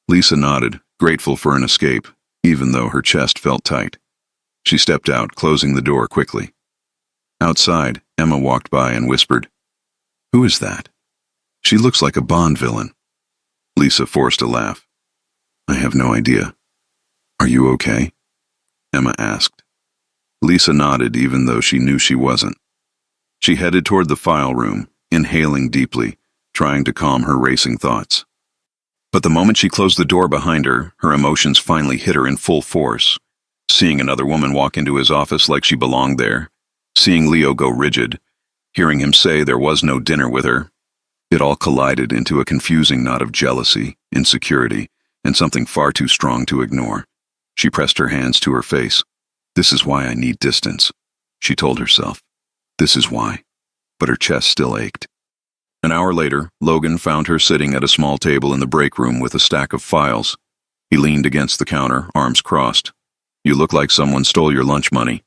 Lisa nodded, grateful for an escape, even though her chest felt tight. She stepped out, closing the door quickly. Outside, Emma walked by and whispered, "Who is that? She looks like a Bond villain." Lisa forced a laugh. "I have no idea." "Are you okay?" Emma asked. Lisa nodded even though she knew she wasn't. She headed toward the file room, inhaling deeply, trying to calm her racing thoughts. But the moment she closed the door behind her, her emotions finally hit her in full force. Seeing another woman walk into his office like she belonged there, seeing Leo go rigid, hearing him say there was no dinner with her, it all collided into a confusing knot of jealousy, insecurity, and something far too strong to ignore. She pressed her hands to her face. "This is why I need distance," she told herself. "This is why." But her chest still ached. An hour later, Logan found her sitting at a small table in the break room with a stack of files. He leaned against the counter, arms crossed. "You look like someone stole your lunch money."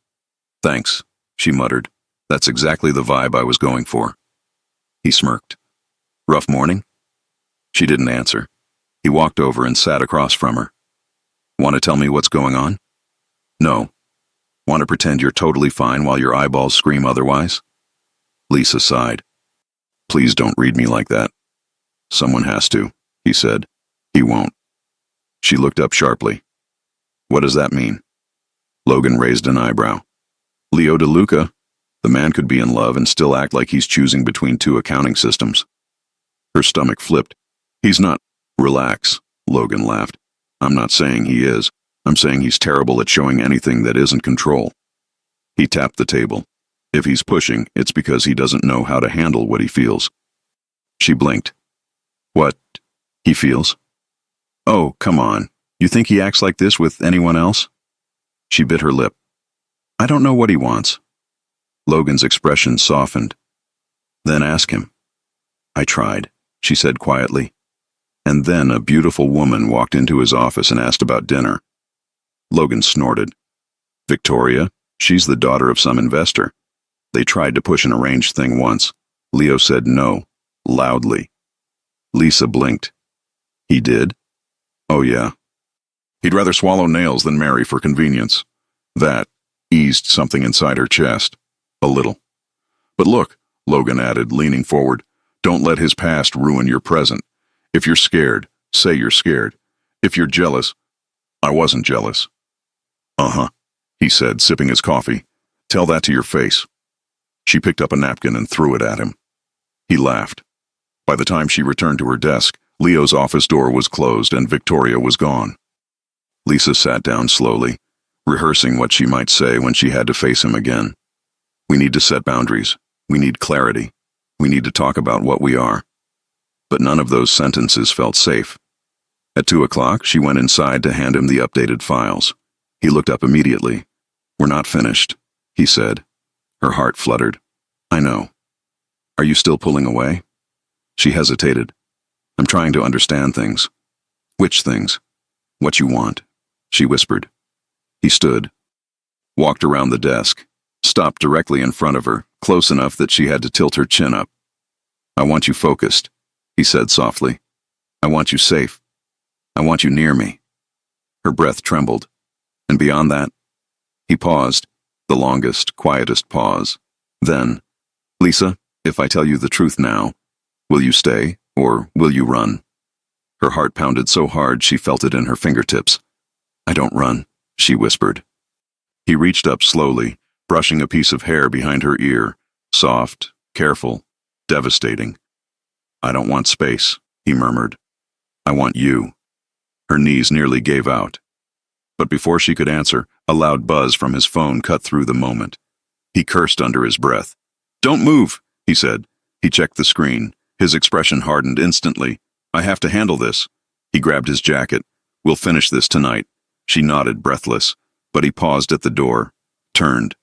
"Thanks," she muttered. "That's exactly the vibe I was going for." He smirked. "Rough morning?" She didn't answer. He walked over and sat across from her. "Want to tell me what's going on?" "No." "Want to pretend you're totally fine while your eyeballs scream otherwise?" Lisa sighed. "Please don't read me like that." "Someone has to," he said. "He won't." She looked up sharply. "What does that mean?" Logan raised an eyebrow. "Leo DeLuca?" The man could be in love and still act like he's choosing between two accounting systems. Her stomach flipped. He's not. Relax, Logan laughed. I'm not saying he is. I'm saying he's terrible at showing anything that isn't control. He tapped the table. If he's pushing, it's because he doesn't know how to handle what he feels. She blinked. What? He feels? Oh, come on. You think he acts like this with anyone else? She bit her lip. I don't know what he wants. Logan's expression softened. Then ask him. I tried, she said quietly. And then a beautiful woman walked into his office and asked about dinner. Logan snorted. Victoria? She's the daughter of some investor. They tried to push an arranged thing once. Leo said no, loudly. Lisa blinked. He did? Oh yeah. He'd rather swallow nails than marry for convenience. That eased something inside her chest. A little. But look, Logan added, leaning forward, don't let his past ruin your present. If you're scared, say you're scared. If you're jealous, I wasn't jealous. Uh-huh, he said, sipping his coffee. Tell that to your face. She picked up a napkin and threw it at him. He laughed. By the time she returned to her desk, Leo's office door was closed and Victoria was gone. Lisa sat down slowly, rehearsing what she might say when she had to face him again. We need to set boundaries. We need clarity. We need to talk about what we are. But none of those sentences felt safe. At 2 o'clock, she went inside to hand him the updated files. He looked up immediately. We're not finished, he said. Her heart fluttered. I know. Are you still pulling away? She hesitated. I'm trying to understand things. Which things? What you want, she whispered. He stood, walked around the desk, stopped directly in front of her, close enough that she had to tilt her chin up. I want you focused, he said softly. I want you safe. I want you near me. Her breath trembled. And beyond that? He paused, the longest, quietest pause. Then, Lisa, if I tell you the truth now, will you stay, or will you run? Her heart pounded so hard she felt it in her fingertips. I don't run, she whispered. He reached up slowly, brushing a piece of hair behind her ear, soft, careful, devastating. I don't want space, he murmured. I want you. Her knees nearly gave out. But before she could answer, a loud buzz from his phone cut through the moment. He cursed under his breath. Don't move, he said. He checked the screen. His expression hardened instantly. I have to handle this. He grabbed his jacket. We'll finish this tonight. She nodded, breathless, but he paused at the door, turned,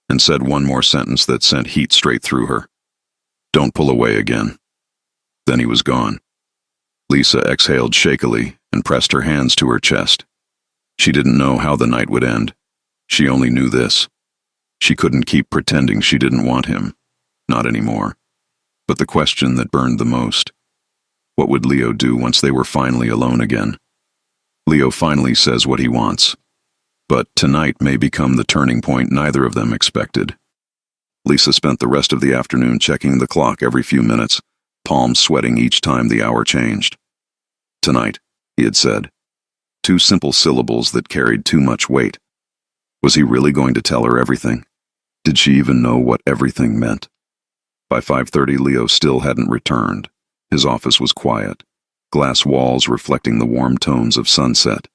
and said one more sentence that sent heat straight through her. Don't pull away again. Then he was gone. Lisa exhaled shakily and pressed her hands to her chest. She didn't know how the night would end. She only knew this. She couldn't keep pretending she didn't want him. Not anymore. But the question that burned the most. What would Leo do once they were finally alone again? Leo finally says what he wants. But tonight may become the turning point neither of them expected. Lisa spent the rest of the afternoon checking the clock every few minutes, palms sweating each time the hour changed. Tonight, he had said. 2 simple syllables that carried too much weight. Was he really going to tell her everything? Did she even know what everything meant? By 5:30, Leo still hadn't returned. His office was quiet, glass walls reflecting the warm tones of sunset.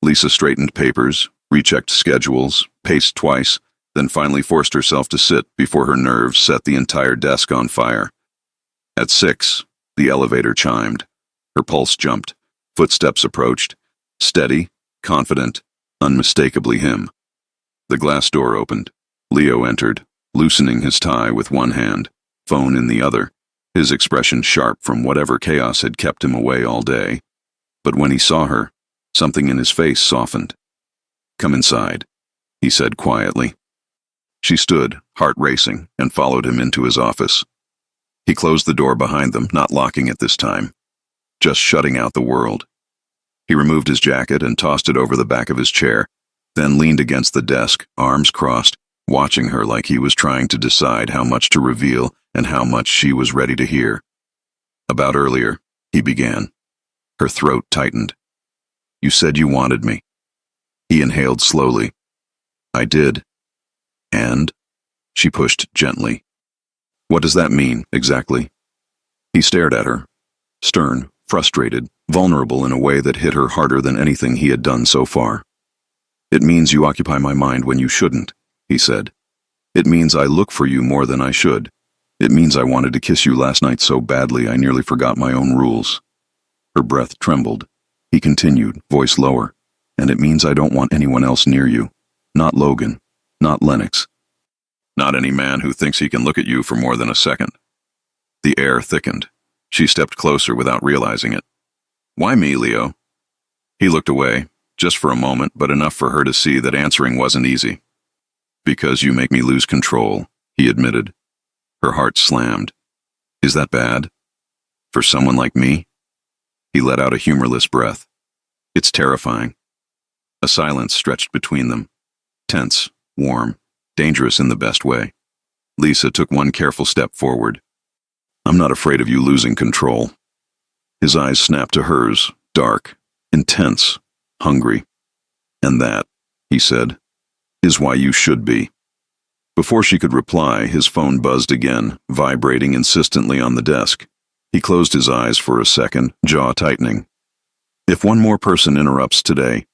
Lisa straightened papers, rechecked schedules, paced twice, then finally forced herself to sit before her nerves set the entire desk on fire. At 6, the elevator chimed. Her pulse jumped. Footsteps approached. Steady, confident, unmistakably him. The glass door opened. Leo entered, loosening his tie with one hand, phone in the other, his expression sharp from whatever chaos had kept him away all day. But when he saw her, something in his face softened. Come inside, he said quietly. She stood, heart racing, and followed him into his office. He closed the door behind them, not locking it this time, just shutting out the world. He removed his jacket and tossed it over the back of his chair, then leaned against the desk, arms crossed, watching her like he was trying to decide how much to reveal and how much she was ready to hear. About earlier, he began. Her throat tightened. You said you wanted me. He inhaled slowly. I did. And? she pushed gently. What does that mean, exactly? He stared at her, stern, frustrated, vulnerable in a way that hit her harder than anything he had done so far. It means you occupy my mind when you shouldn't, he said. It means I look for you more than I should. It means I wanted to kiss you last night so badly I nearly forgot my own rules. Her breath trembled. He continued, voice lower. And it means I don't want anyone else near you. Not Logan. Not Lennox. Not any man who thinks he can look at you for more than a second. The air thickened. She stepped closer without realizing it. Why me, Leo? He looked away, just for a moment, but enough for her to see that answering wasn't easy. Because you make me lose control, he admitted. Her heart slammed. Is that bad? For someone like me? He let out a humorless breath. It's terrifying. A silence stretched between them. Tense, warm, dangerous in the best way. Lisa took one careful step forward. I'm not afraid of you losing control. His eyes snapped to hers, dark, intense, hungry. And that, he said, is why you should be. Before she could reply, his phone buzzed again, vibrating insistently on the desk. He closed his eyes for a second, jaw tightening. If one more person interrupts today,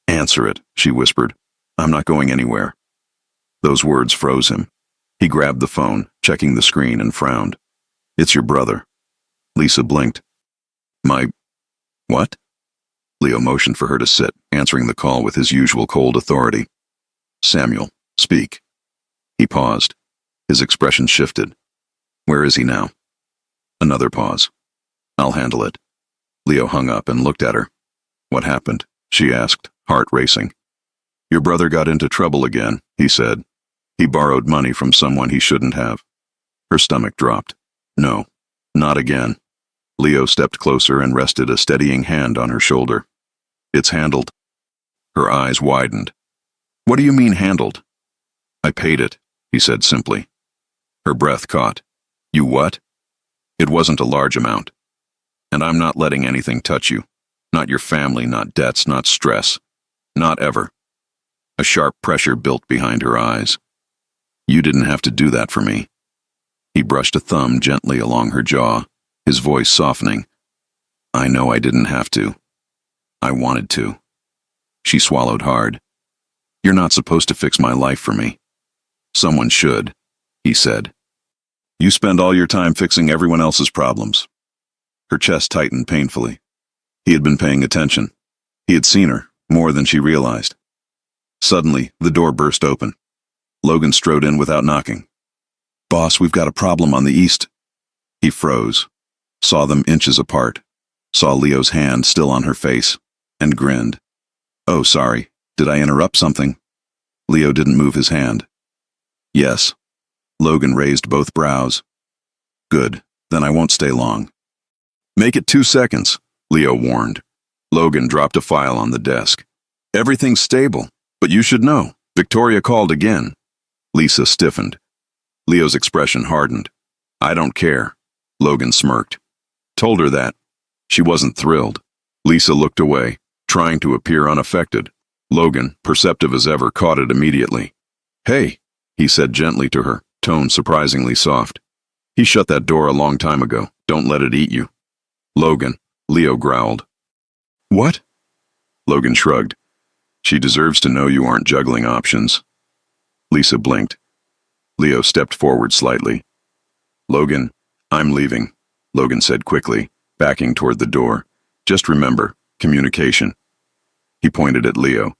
answer it, she whispered. I'm not going anywhere. Those words froze him. He grabbed the phone, checking the screen, and frowned. It's your brother. Lisa blinked. What? Leo motioned for her to sit, answering the call with his usual cold authority. Samuel, speak. He paused. His expression shifted. Where is he now? Another pause. I'll handle it. Leo hung up and looked at her. What happened? She asked, heart racing. Your brother got into trouble again, he said. He borrowed money from someone he shouldn't have. Her stomach dropped. No, not again. Leo stepped closer and rested a steadying hand on her shoulder. It's handled. Her eyes widened. What do you mean handled? I paid it, he said simply. Her breath caught. You what? It wasn't a large amount. And I'm not letting anything touch you. Not your family, not debts, not stress. Not ever. A sharp pressure built behind her eyes. You didn't have to do that for me. He brushed a thumb gently along her jaw, his voice softening. I know I didn't have to. I wanted to. She swallowed hard. You're not supposed to fix my life for me. Someone should, he said. You spend all your time fixing everyone else's problems. Her chest tightened painfully. He had been paying attention. He had seen her, more than she realized. Suddenly, the door burst open. Logan strode in without knocking. Boss, we've got a problem on the east. He froze, saw them inches apart, saw Leo's hand still on her face, and grinned. Oh, sorry. Did I interrupt something? Leo didn't move his hand. Yes. Logan raised both brows. Good. Then I won't stay long. Make it 2 seconds, Leo warned. Logan dropped a file on the desk. Everything's stable, but you should know. Victoria called again. Lisa stiffened. Leo's expression hardened. I don't care. Logan smirked. Told her that. She wasn't thrilled. Lisa looked away, trying to appear unaffected. Logan, perceptive as ever, caught it immediately. Hey, he said gently to her, tone surprisingly soft. He shut that door a long time ago. Don't let it eat you. Logan, Leo growled. What? Logan shrugged. She deserves to know you aren't juggling options. Lisa blinked. Leo stepped forward slightly. Logan, I'm leaving, Logan said quickly, backing toward the door. Just remember, communication. He pointed at Leo.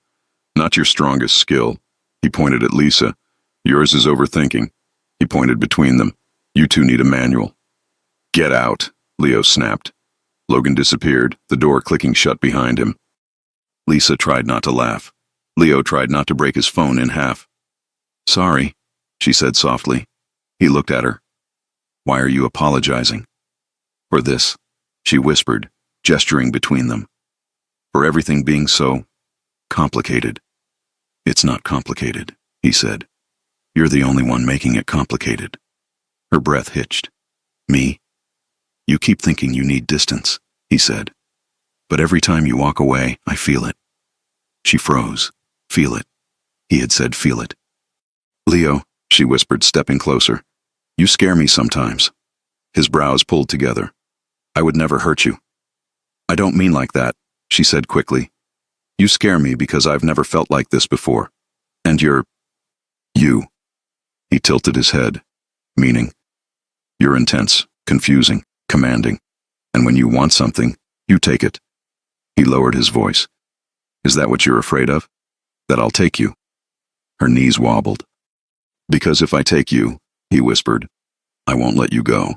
Not your strongest skill. He pointed at Lisa. Yours is overthinking. He pointed between them. You two need a manual. Get out, Leo snapped. Logan disappeared, the door clicking shut behind him. Lisa tried not to laugh. Leo tried not to break his phone in half. Sorry, she said softly. He looked at her. Why are you apologizing? For this, she whispered, gesturing between them. For everything being so complicated. It's not complicated, he said. You're the only one making it complicated. Her breath hitched. Me? You keep thinking you need distance, he said. But every time you walk away, I feel it. She froze. Feel it. He had said feel it. Leo, she whispered, stepping closer. You scare me sometimes. His brows pulled together. I would never hurt you. I don't mean like that, she said quickly. You scare me because I've never felt like this before. And you're... you. He tilted his head, meaning. You're intense, confusing, commanding. And when you want something, you take it. He lowered his voice. Is that what you're afraid of? That I'll take you? Her knees wobbled. Because if I take you, he whispered, I won't let you go.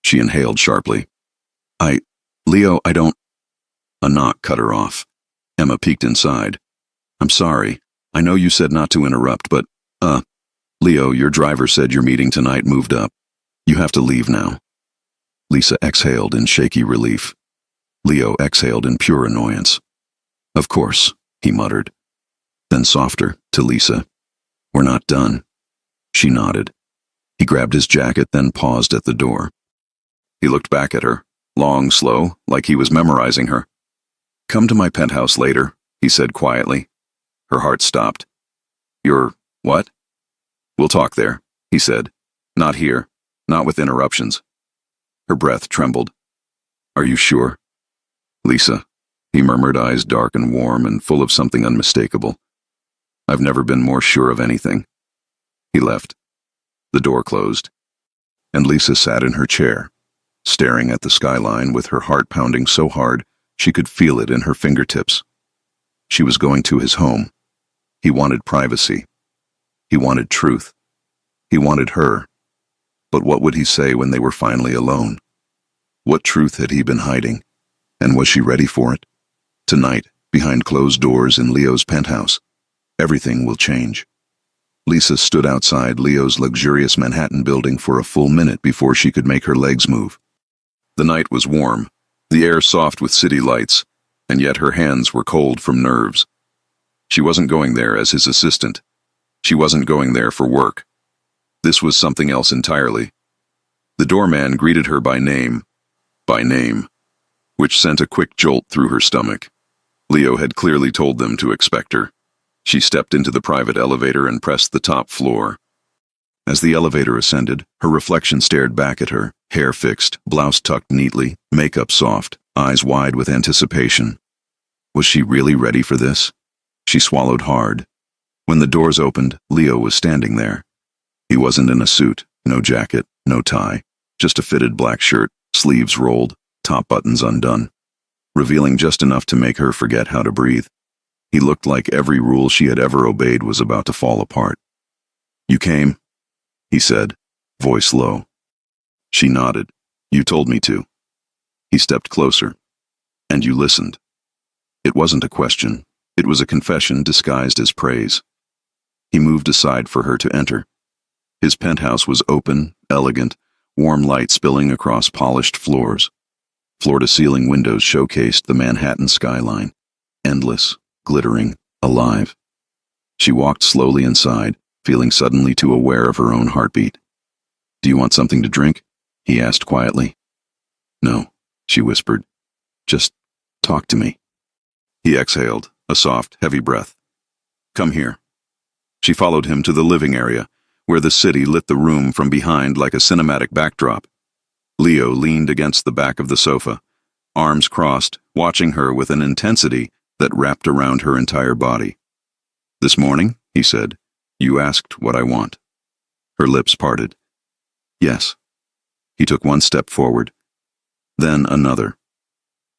She inhaled sharply. Leo, I don't... A knock cut her off. Emma peeked inside. I'm sorry. I know you said not to interrupt, but, Leo, your driver said your meeting tonight moved up. You have to leave now. Lisa exhaled in shaky relief. Leo exhaled in pure annoyance. Of course, he muttered. Then softer, to Lisa. We're not done. She nodded. He grabbed his jacket, then paused at the door. He looked back at her, long, slow, like he was memorizing her. Come to my penthouse later, he said quietly. Her heart stopped. You're what? We'll talk there, he said. Not here, not with interruptions. Her breath trembled. Are you sure? Lisa, he murmured, eyes dark and warm and full of something unmistakable. I've never been more sure of anything. He left. The door closed, and Lisa sat in her chair, staring at the skyline with her heart pounding so hard she could feel it in her fingertips. She was going to his home. He wanted privacy. He wanted truth. He wanted her. But what would he say when they were finally alone? What truth had he been hiding? And was she ready for it? Tonight, behind closed doors in Leo's penthouse, everything will change. Lisa stood outside Leo's luxurious Manhattan building for a full minute before she could make her legs move. The night was warm, the air soft with city lights, and yet her hands were cold from nerves. She wasn't going there as his assistant. She wasn't going there for work. This was something else entirely. The doorman greeted her by name, which sent a quick jolt through her stomach. Leo had clearly told them to expect her. She stepped into the private elevator and pressed the top floor. As the elevator ascended, her reflection stared back at her, hair fixed, blouse tucked neatly, makeup soft, eyes wide with anticipation. Was she really ready for this? She swallowed hard. When the doors opened, Leo was standing there. He wasn't in a suit, no jacket, no tie, just a fitted black shirt, sleeves rolled, top buttons undone, revealing just enough to make her forget how to breathe. He looked like every rule she had ever obeyed was about to fall apart. You came, he said, voice low. She nodded. You told me to. He stepped closer. And you listened. It wasn't a question. It was a confession disguised as praise. He moved aside for her to enter. His penthouse was open, elegant, warm light spilling across polished floors. Floor-to-ceiling windows showcased the Manhattan skyline, endless, glittering, alive. She walked slowly inside, feeling suddenly too aware of her own heartbeat. Do you want something to drink? He asked quietly. No, she whispered. Just talk to me. He exhaled, a soft, heavy breath. Come here. She followed him to the living area, where the city lit the room from behind like a cinematic backdrop. Leo leaned against the back of the sofa, arms crossed, watching her with an intensity that wrapped around her entire body. This morning, he said, you asked what I want. Her lips parted. Yes. He took one step forward, then another,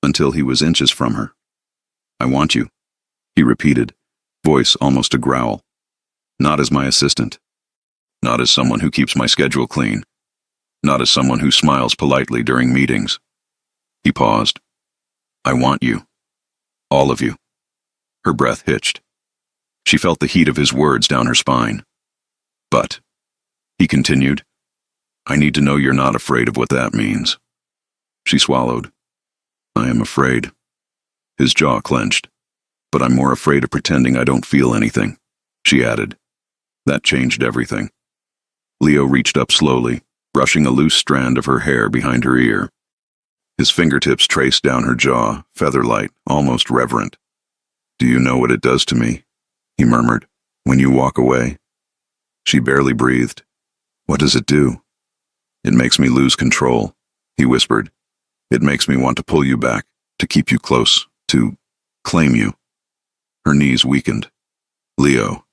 until he was inches from her. I want you, he repeated, voice almost a growl. Not as my assistant. Not as someone who keeps my schedule clean. Not as someone who smiles politely during meetings. He paused. I want you. All of you. Her breath hitched. She felt the heat of his words down her spine. But, he continued, I need to know you're not afraid of what that means. She swallowed. I am afraid. His jaw clenched. But I'm more afraid of pretending I don't feel anything, she added. That changed everything. Leo reached up slowly, brushing a loose strand of her hair behind her ear. His fingertips traced down her jaw, feather-light, almost reverent. Do you know what it does to me? He murmured. When you walk away? She barely breathed. What does it do? It makes me lose control, he whispered. It makes me want to pull you back, to keep you close, to claim you. Her knees weakened. Leo.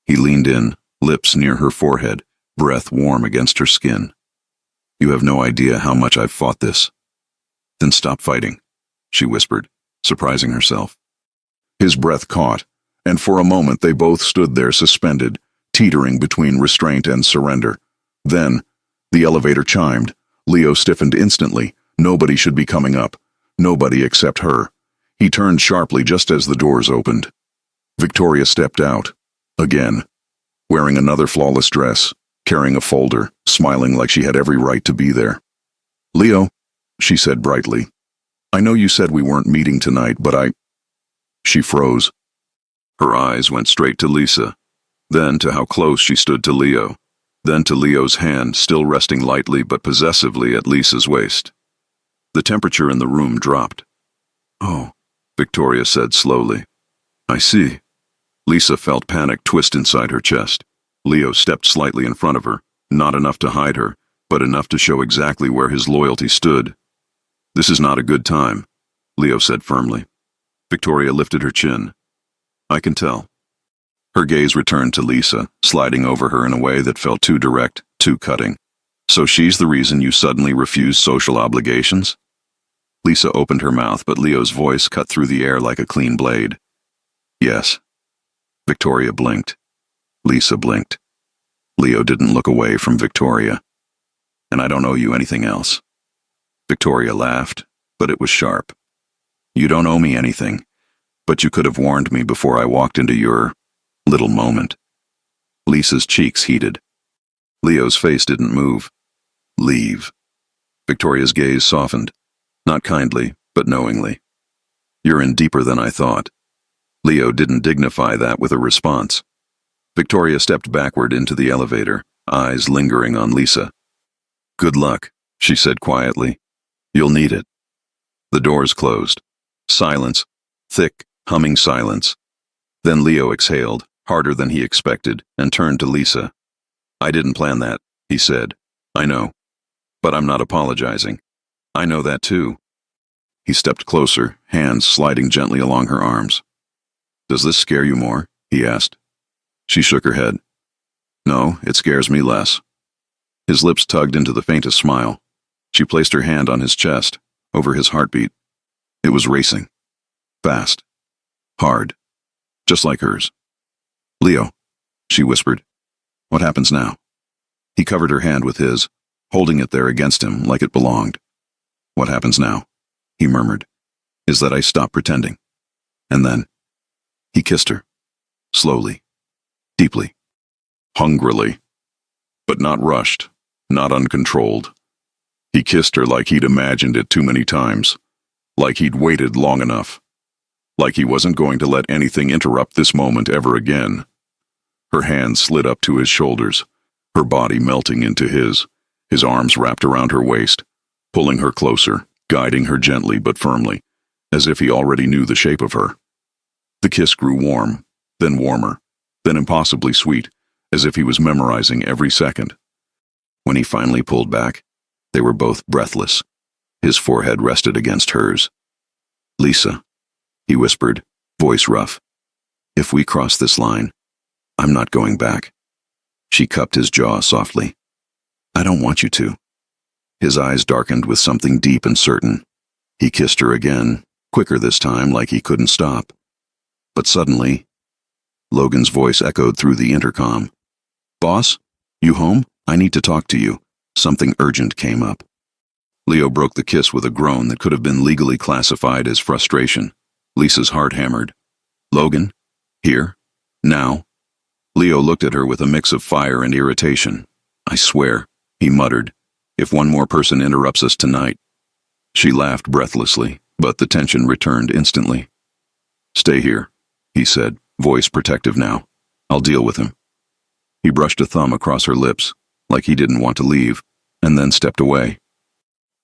He leaned in, lips near her forehead, breath warm against her skin. You have no idea how much I've fought this. Then stop fighting, she whispered, surprising herself. His breath caught, and for a moment they both stood there suspended, teetering between restraint and surrender. Then, the elevator chimed. Leo stiffened instantly. Nobody should be coming up. Nobody except her. He turned sharply just as the doors opened. Victoria stepped out. Again. Wearing another flawless dress, carrying a folder, smiling like she had every right to be there. Leo, she said brightly. I know you said we weren't meeting tonight, but She froze. Her eyes went straight to Lisa, then to how close she stood to Leo, then to Leo's hand still resting lightly but possessively at Lisa's waist. The temperature in the room dropped. Oh, Victoria said slowly. I see. Lisa felt panic twist inside her chest. Leo stepped slightly in front of her, not enough to hide her, but enough to show exactly where his loyalty stood. This is not a good time, Leo said firmly. Victoria lifted her chin. I can tell. Her gaze returned to Lisa, sliding over her in a way that felt too direct, too cutting. So she's the reason you suddenly refuse social obligations? Lisa opened her mouth, but Leo's voice cut through the air like a clean blade. Yes. Victoria blinked. Lisa blinked. Leo didn't look away from Victoria. And I don't owe you anything else. Victoria laughed, but it was sharp. You don't owe me anything, but you could have warned me before I walked into your little moment. Lisa's cheeks heated. Leo's face didn't move. Leave. Victoria's gaze softened, not kindly, but knowingly. You're in deeper than I thought. Leo didn't dignify that with a response. Victoria stepped backward into the elevator, eyes lingering on Lisa. Good luck, she said quietly. You'll need it. The doors closed. Silence, thick, humming silence. Then Leo exhaled, harder than he expected, and turned to Lisa. I didn't plan that, he said. I know. But I'm not apologizing. I know that too. He stepped closer, hands sliding gently along her arms. Does this scare you more? He asked. She shook her head. No, it scares me less. His lips tugged into the faintest smile. She placed her hand on his chest, over his heartbeat. It was racing. Fast. Hard. Just like hers. Leo, she whispered. What happens now? He covered her hand with his, holding it there against him like it belonged. What happens now, he murmured, is that I stop pretending. And then, he kissed her. Slowly. Deeply. Hungrily. But not rushed, not uncontrolled. He kissed her like he'd imagined it too many times, like he'd waited long enough, like he wasn't going to let anything interrupt this moment ever again. Her hands slid up to his shoulders, her body melting into his arms wrapped around her waist, pulling her closer, guiding her gently but firmly, as if he already knew the shape of her. The kiss grew warm, then warmer, then impossibly sweet, as if he was memorizing every second. When he finally pulled back, they were both breathless. His forehead rested against hers. Lisa, he whispered, voice rough. If we cross this line, I'm not going back. She cupped his jaw softly. I don't want you to. His eyes darkened with something deep and certain. He kissed her again, quicker this time, like he couldn't stop. But suddenly, Logan's voice echoed through the intercom. Boss, you home? I need to talk to you. Something urgent came up. Leo broke the kiss with a groan that could have been legally classified as frustration. Lisa's heart hammered. Logan? Here? Now? Leo looked at her with a mix of fire and irritation. I swear, he muttered, if one more person interrupts us tonight. She laughed breathlessly, but the tension returned instantly. Stay here, he said, voice protective now. I'll deal with him. He brushed a thumb across her lips, like he didn't want to leave, and then stepped away.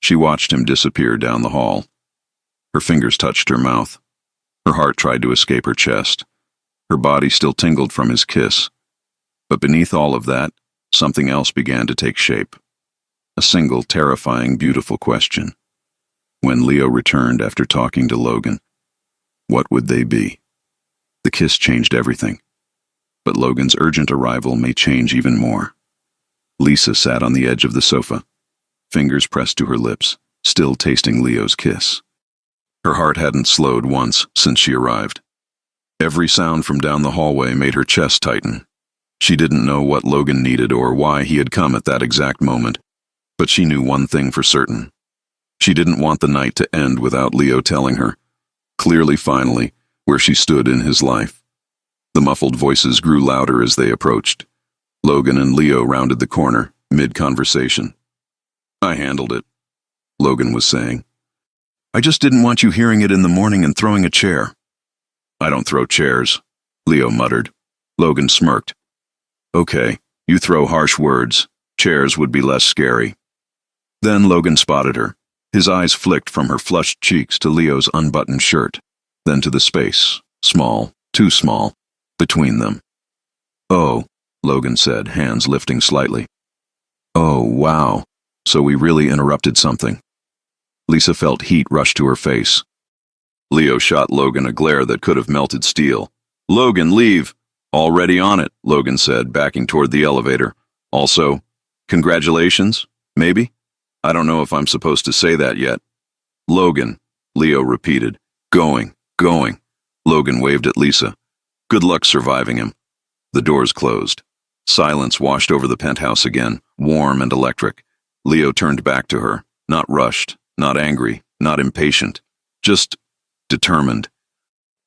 She watched him disappear down the hall. Her fingers touched her mouth. Her heart tried to escape her chest. Her body still tingled from his kiss. But beneath all of that, something else began to take shape. A single, terrifying, beautiful question. When Leo returned after talking to Logan, what would they be? The kiss changed everything. But Logan's urgent arrival may change even more. Lisa sat on the edge of the sofa, fingers pressed to her lips, still tasting Leo's kiss. Her heart hadn't slowed once since she arrived. Every sound from down the hallway made her chest tighten. She didn't know what Logan needed or why he had come at that exact moment, but she knew one thing for certain. She didn't want the night to end without Leo telling her, clearly finally, where she stood in his life. The muffled voices grew louder as they approached. Logan and Leo rounded the corner, mid-conversation. "I handled it," Logan was saying. "I just didn't want you hearing it in the morning and throwing a chair." "I don't throw chairs," Leo muttered. Logan smirked. "Okay, you throw harsh words. Chairs would be less scary." Then Logan spotted her. His eyes flicked from her flushed cheeks to Leo's unbuttoned shirt, then to the space, small, too small, between them. "Oh," Logan said, hands lifting slightly. "Oh, wow. So we really interrupted something." Lisa felt heat rush to her face. Leo shot Logan a glare that could have melted steel. "Logan, leave!" "Already on it," Logan said, backing toward the elevator. "Also, congratulations, maybe? I don't know if I'm supposed to say that yet." "Logan," Leo repeated. Going. Logan waved at Lisa. "Good luck surviving him." The doors closed. Silence washed over the penthouse again, warm and electric. Leo turned back to her, not rushed, not angry, not impatient, just determined.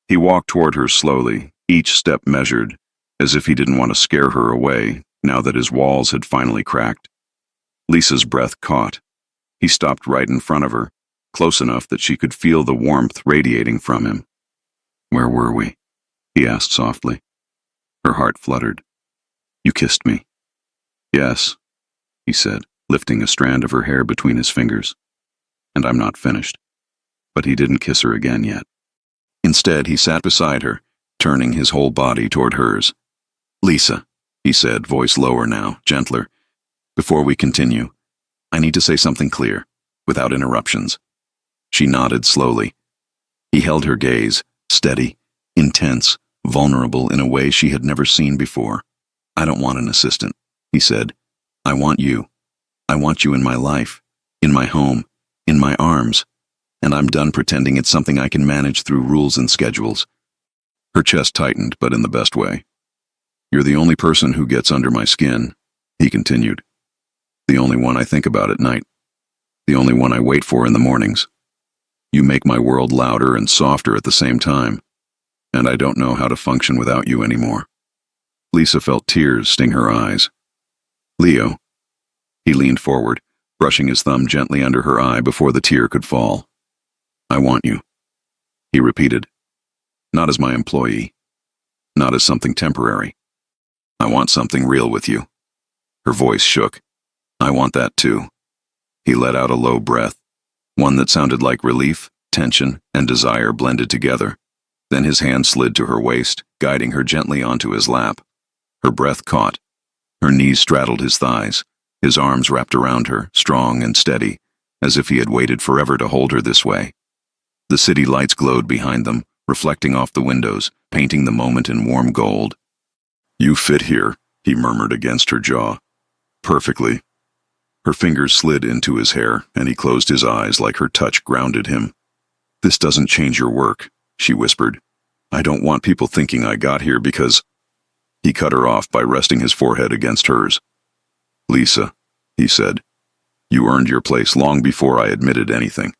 He walked toward her slowly, each step measured, as if he didn't want to scare her away, now that his walls had finally cracked. Lisa's breath caught. He stopped right in front of her, close enough that she could feel the warmth radiating from him. "Where were we?" he asked softly. Her heart fluttered. "You kissed me." "Yes," he said, lifting a strand of her hair between his fingers. "And I'm not finished." But he didn't kiss her again yet. Instead, he sat beside her, turning his whole body toward hers. "Lisa," he said, voice lower now, gentler. "Before we continue, I need to say something clear, without interruptions." She nodded slowly. He held her gaze, steady, intense, vulnerable in a way she had never seen before. "I don't want an assistant," he said. "I want you. I want you in my life, in my home, in my arms, and I'm done pretending it's something I can manage through rules and schedules." Her chest tightened, but in the best way. "You're the only person who gets under my skin," he continued. "The only one I think about at night. The only one I wait for in the mornings. You make my world louder and softer at the same time, and I don't know how to function without you anymore." Lisa felt tears sting her eyes. "Leo." He leaned forward, brushing his thumb gently under her eye before the tear could fall. "I want you," he repeated. "Not as my employee. Not as something temporary. I want something real with you." Her voice shook. "I want that too." He let out a low breath, one that sounded like relief, tension, and desire blended together. Then his hand slid to her waist, guiding her gently onto his lap. Her breath caught. Her knees straddled his thighs, his arms wrapped around her, strong and steady, as if he had waited forever to hold her this way. The city lights glowed behind them, reflecting off the windows, painting the moment in warm gold. "You fit here," he murmured against her jaw. "Perfectly." Her fingers slid into his hair, and he closed his eyes like her touch grounded him. "This doesn't change your work," she whispered. "I don't want people thinking I got here because—" He cut her off by resting his forehead against hers. "Lisa," he said, "you earned your place long before I admitted anything.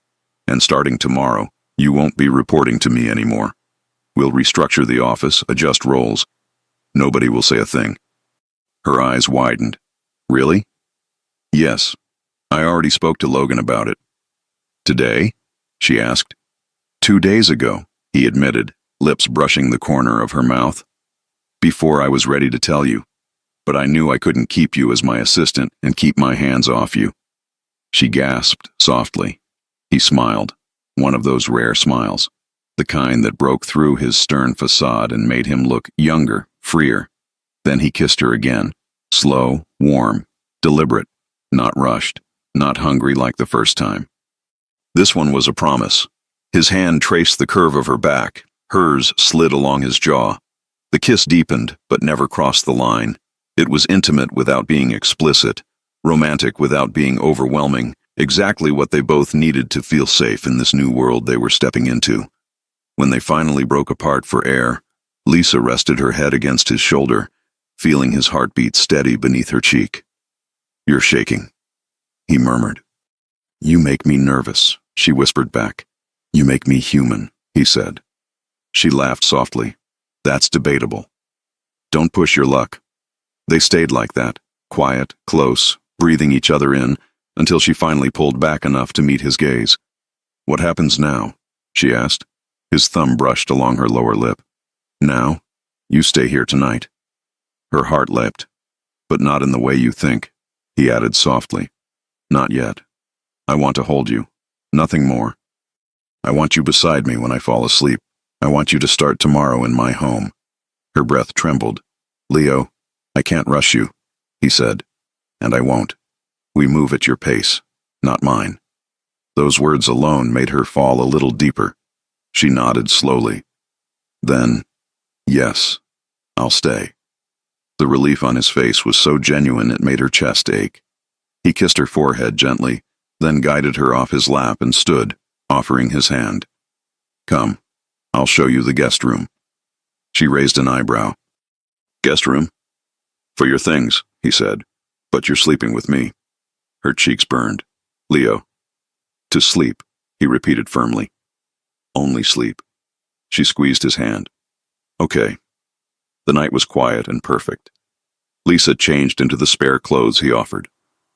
And starting tomorrow, you won't be reporting to me anymore. We'll restructure the office, adjust roles. Nobody will say a thing." Her eyes widened. "Really?" "Yes. I already spoke to Logan about it." "Today?" she asked. 2 days ago," he admitted, lips brushing the corner of her mouth. "Before I was ready to tell you. But I knew I couldn't keep you as my assistant and keep my hands off you." She gasped softly. He smiled, one of those rare smiles, the kind that broke through his stern facade and made him look younger, freer. Then he kissed her again. Slow, warm, deliberate, not rushed, not hungry like the first time. This one was a promise. His hand traced the curve of her back. Hers slid along his jaw. The kiss deepened, but never crossed the line. It was intimate without being explicit, romantic without being overwhelming, exactly what they both needed to feel safe in this new world they were stepping into. When they finally broke apart for air, Lisa rested her head against his shoulder, feeling his heartbeat steady beneath her cheek. "You're shaking," he murmured. "You make me nervous," she whispered back. "You make me human," he said. She laughed softly. "That's debatable. Don't push your luck." They stayed like that, quiet, close, breathing each other in, until she finally pulled back enough to meet his gaze. "What happens now?" she asked. His thumb brushed along her lower lip. "Now, you stay here tonight." Her heart leapt. "But not in the way you think," he added softly. "Not yet. I want to hold you. Nothing more. I want you beside me when I fall asleep. I want you to start tomorrow in my home." Her breath trembled. "Leo, I can't rush you," he said. "And I won't. We move at your pace, not mine." Those words alone made her fall a little deeper. She nodded slowly. Then, "Yes, I'll stay." The relief on his face was so genuine it made her chest ache. He kissed her forehead gently, then guided her off his lap and stood, offering his hand. "Come, I'll show you the guest room." She raised an eyebrow. "Guest room?" "For your things," he said, "but you're sleeping with me." Her cheeks burned. "Leo." "To sleep," he repeated firmly. "Only sleep." She squeezed his hand. "Okay." The night was quiet and perfect. Lisa changed into the spare clothes he offered.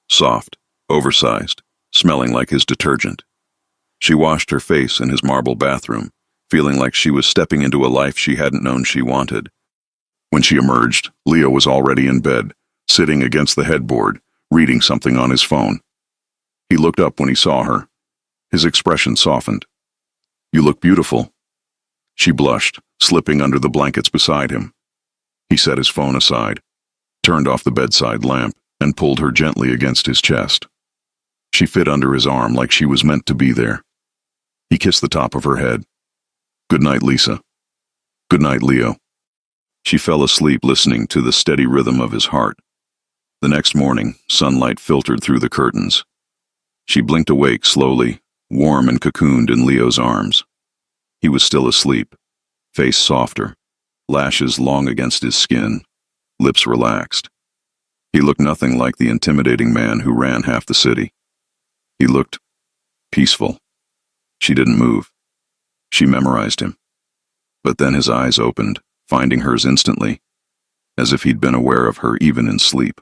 Soft, oversized, smelling like his detergent. She washed her face in his marble bathroom, feeling like she was stepping into a life she hadn't known she wanted. When she emerged, Leo was already in bed, sitting against the headboard, reading something on his phone. He looked up when he saw her. His expression softened. "You look beautiful." She blushed, slipping under the blankets beside him. He set his phone aside, turned off the bedside lamp, and pulled her gently against his chest. She fit under his arm like she was meant to be there. He kissed the top of her head. "Good night, Lisa." "Good night, Leo." She fell asleep listening to the steady rhythm of his heart. The next morning, sunlight filtered through the curtains. She blinked awake slowly, warm and cocooned in Leo's arms. He was still asleep, face softer, lashes long against his skin, lips relaxed. He looked nothing like the intimidating man who ran half the city. He looked peaceful. She didn't move. She memorized him. But then his eyes opened, finding hers instantly, as if he'd been aware of her even in sleep.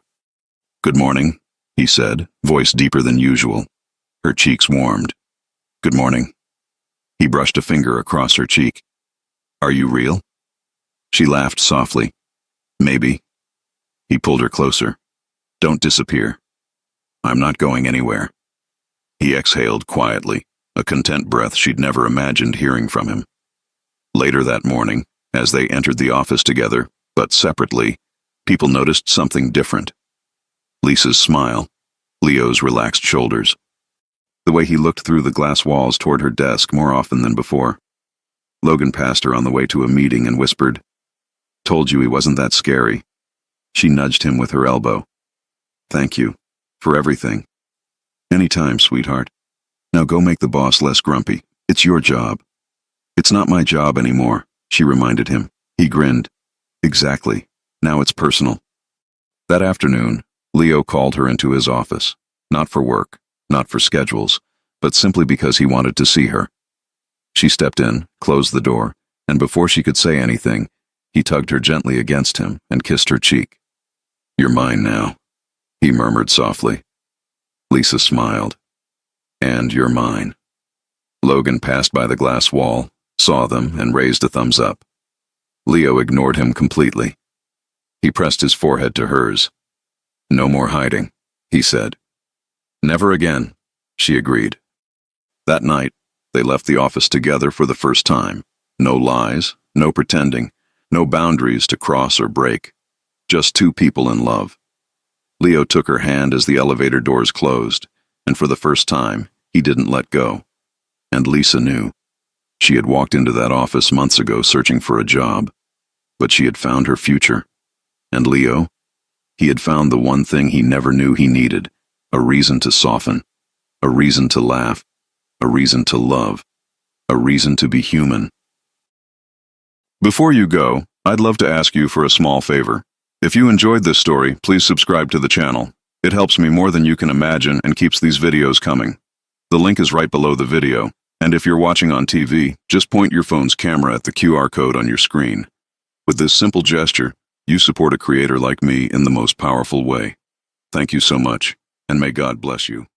"Good morning," he said, voice deeper than usual. Her cheeks warmed. "Good morning." He brushed a finger across her cheek. "Are you real?" She laughed softly. "Maybe." He pulled her closer. "Don't disappear." "I'm not going anywhere." He exhaled quietly, a content breath she'd never imagined hearing from him. Later that morning, as they entered the office together, but separately, people noticed something different. Lisa's smile, Leo's relaxed shoulders, the way he looked through the glass walls toward her desk more often than before. Logan passed her on the way to a meeting and whispered, "Told you he wasn't that scary." She nudged him with her elbow. "Thank you. For everything." "Anytime, sweetheart. Now go make the boss less grumpy. It's your job." "It's not my job anymore," she reminded him. He grinned. "Exactly. Now it's personal." That afternoon, Leo called her into his office, not for work, not for schedules, but simply because he wanted to see her. She stepped in, closed the door, and before she could say anything, he tugged her gently against him and kissed her cheek. "You're mine now," he murmured softly. Lisa smiled. "And you're mine." Logan passed by the glass wall, saw them, and raised a thumbs up. Leo ignored him completely. He pressed his forehead to hers. "No more hiding," he said. "Never again," she agreed. That night, they left the office together for the first time. No lies, no pretending, no boundaries to cross or break. Just two people in love. Leo took her hand as the elevator doors closed, and for the first time, he didn't let go. And Lisa knew. She had walked into that office months ago searching for a job, but she had found her future. And Leo? He had found the one thing he never knew he needed, a reason to soften, a reason to laugh, a reason to love, a reason to be human. Before you go, I'd love to ask you for a small favor. If you enjoyed this story, please subscribe to the channel. It helps me more than you can imagine and keeps these videos coming. The link is right below the video, and if you're watching on TV, just point your phone's camera at the QR code on your screen. With this simple gesture, you support a creator like me in the most powerful way. Thank you so much, and may God bless you.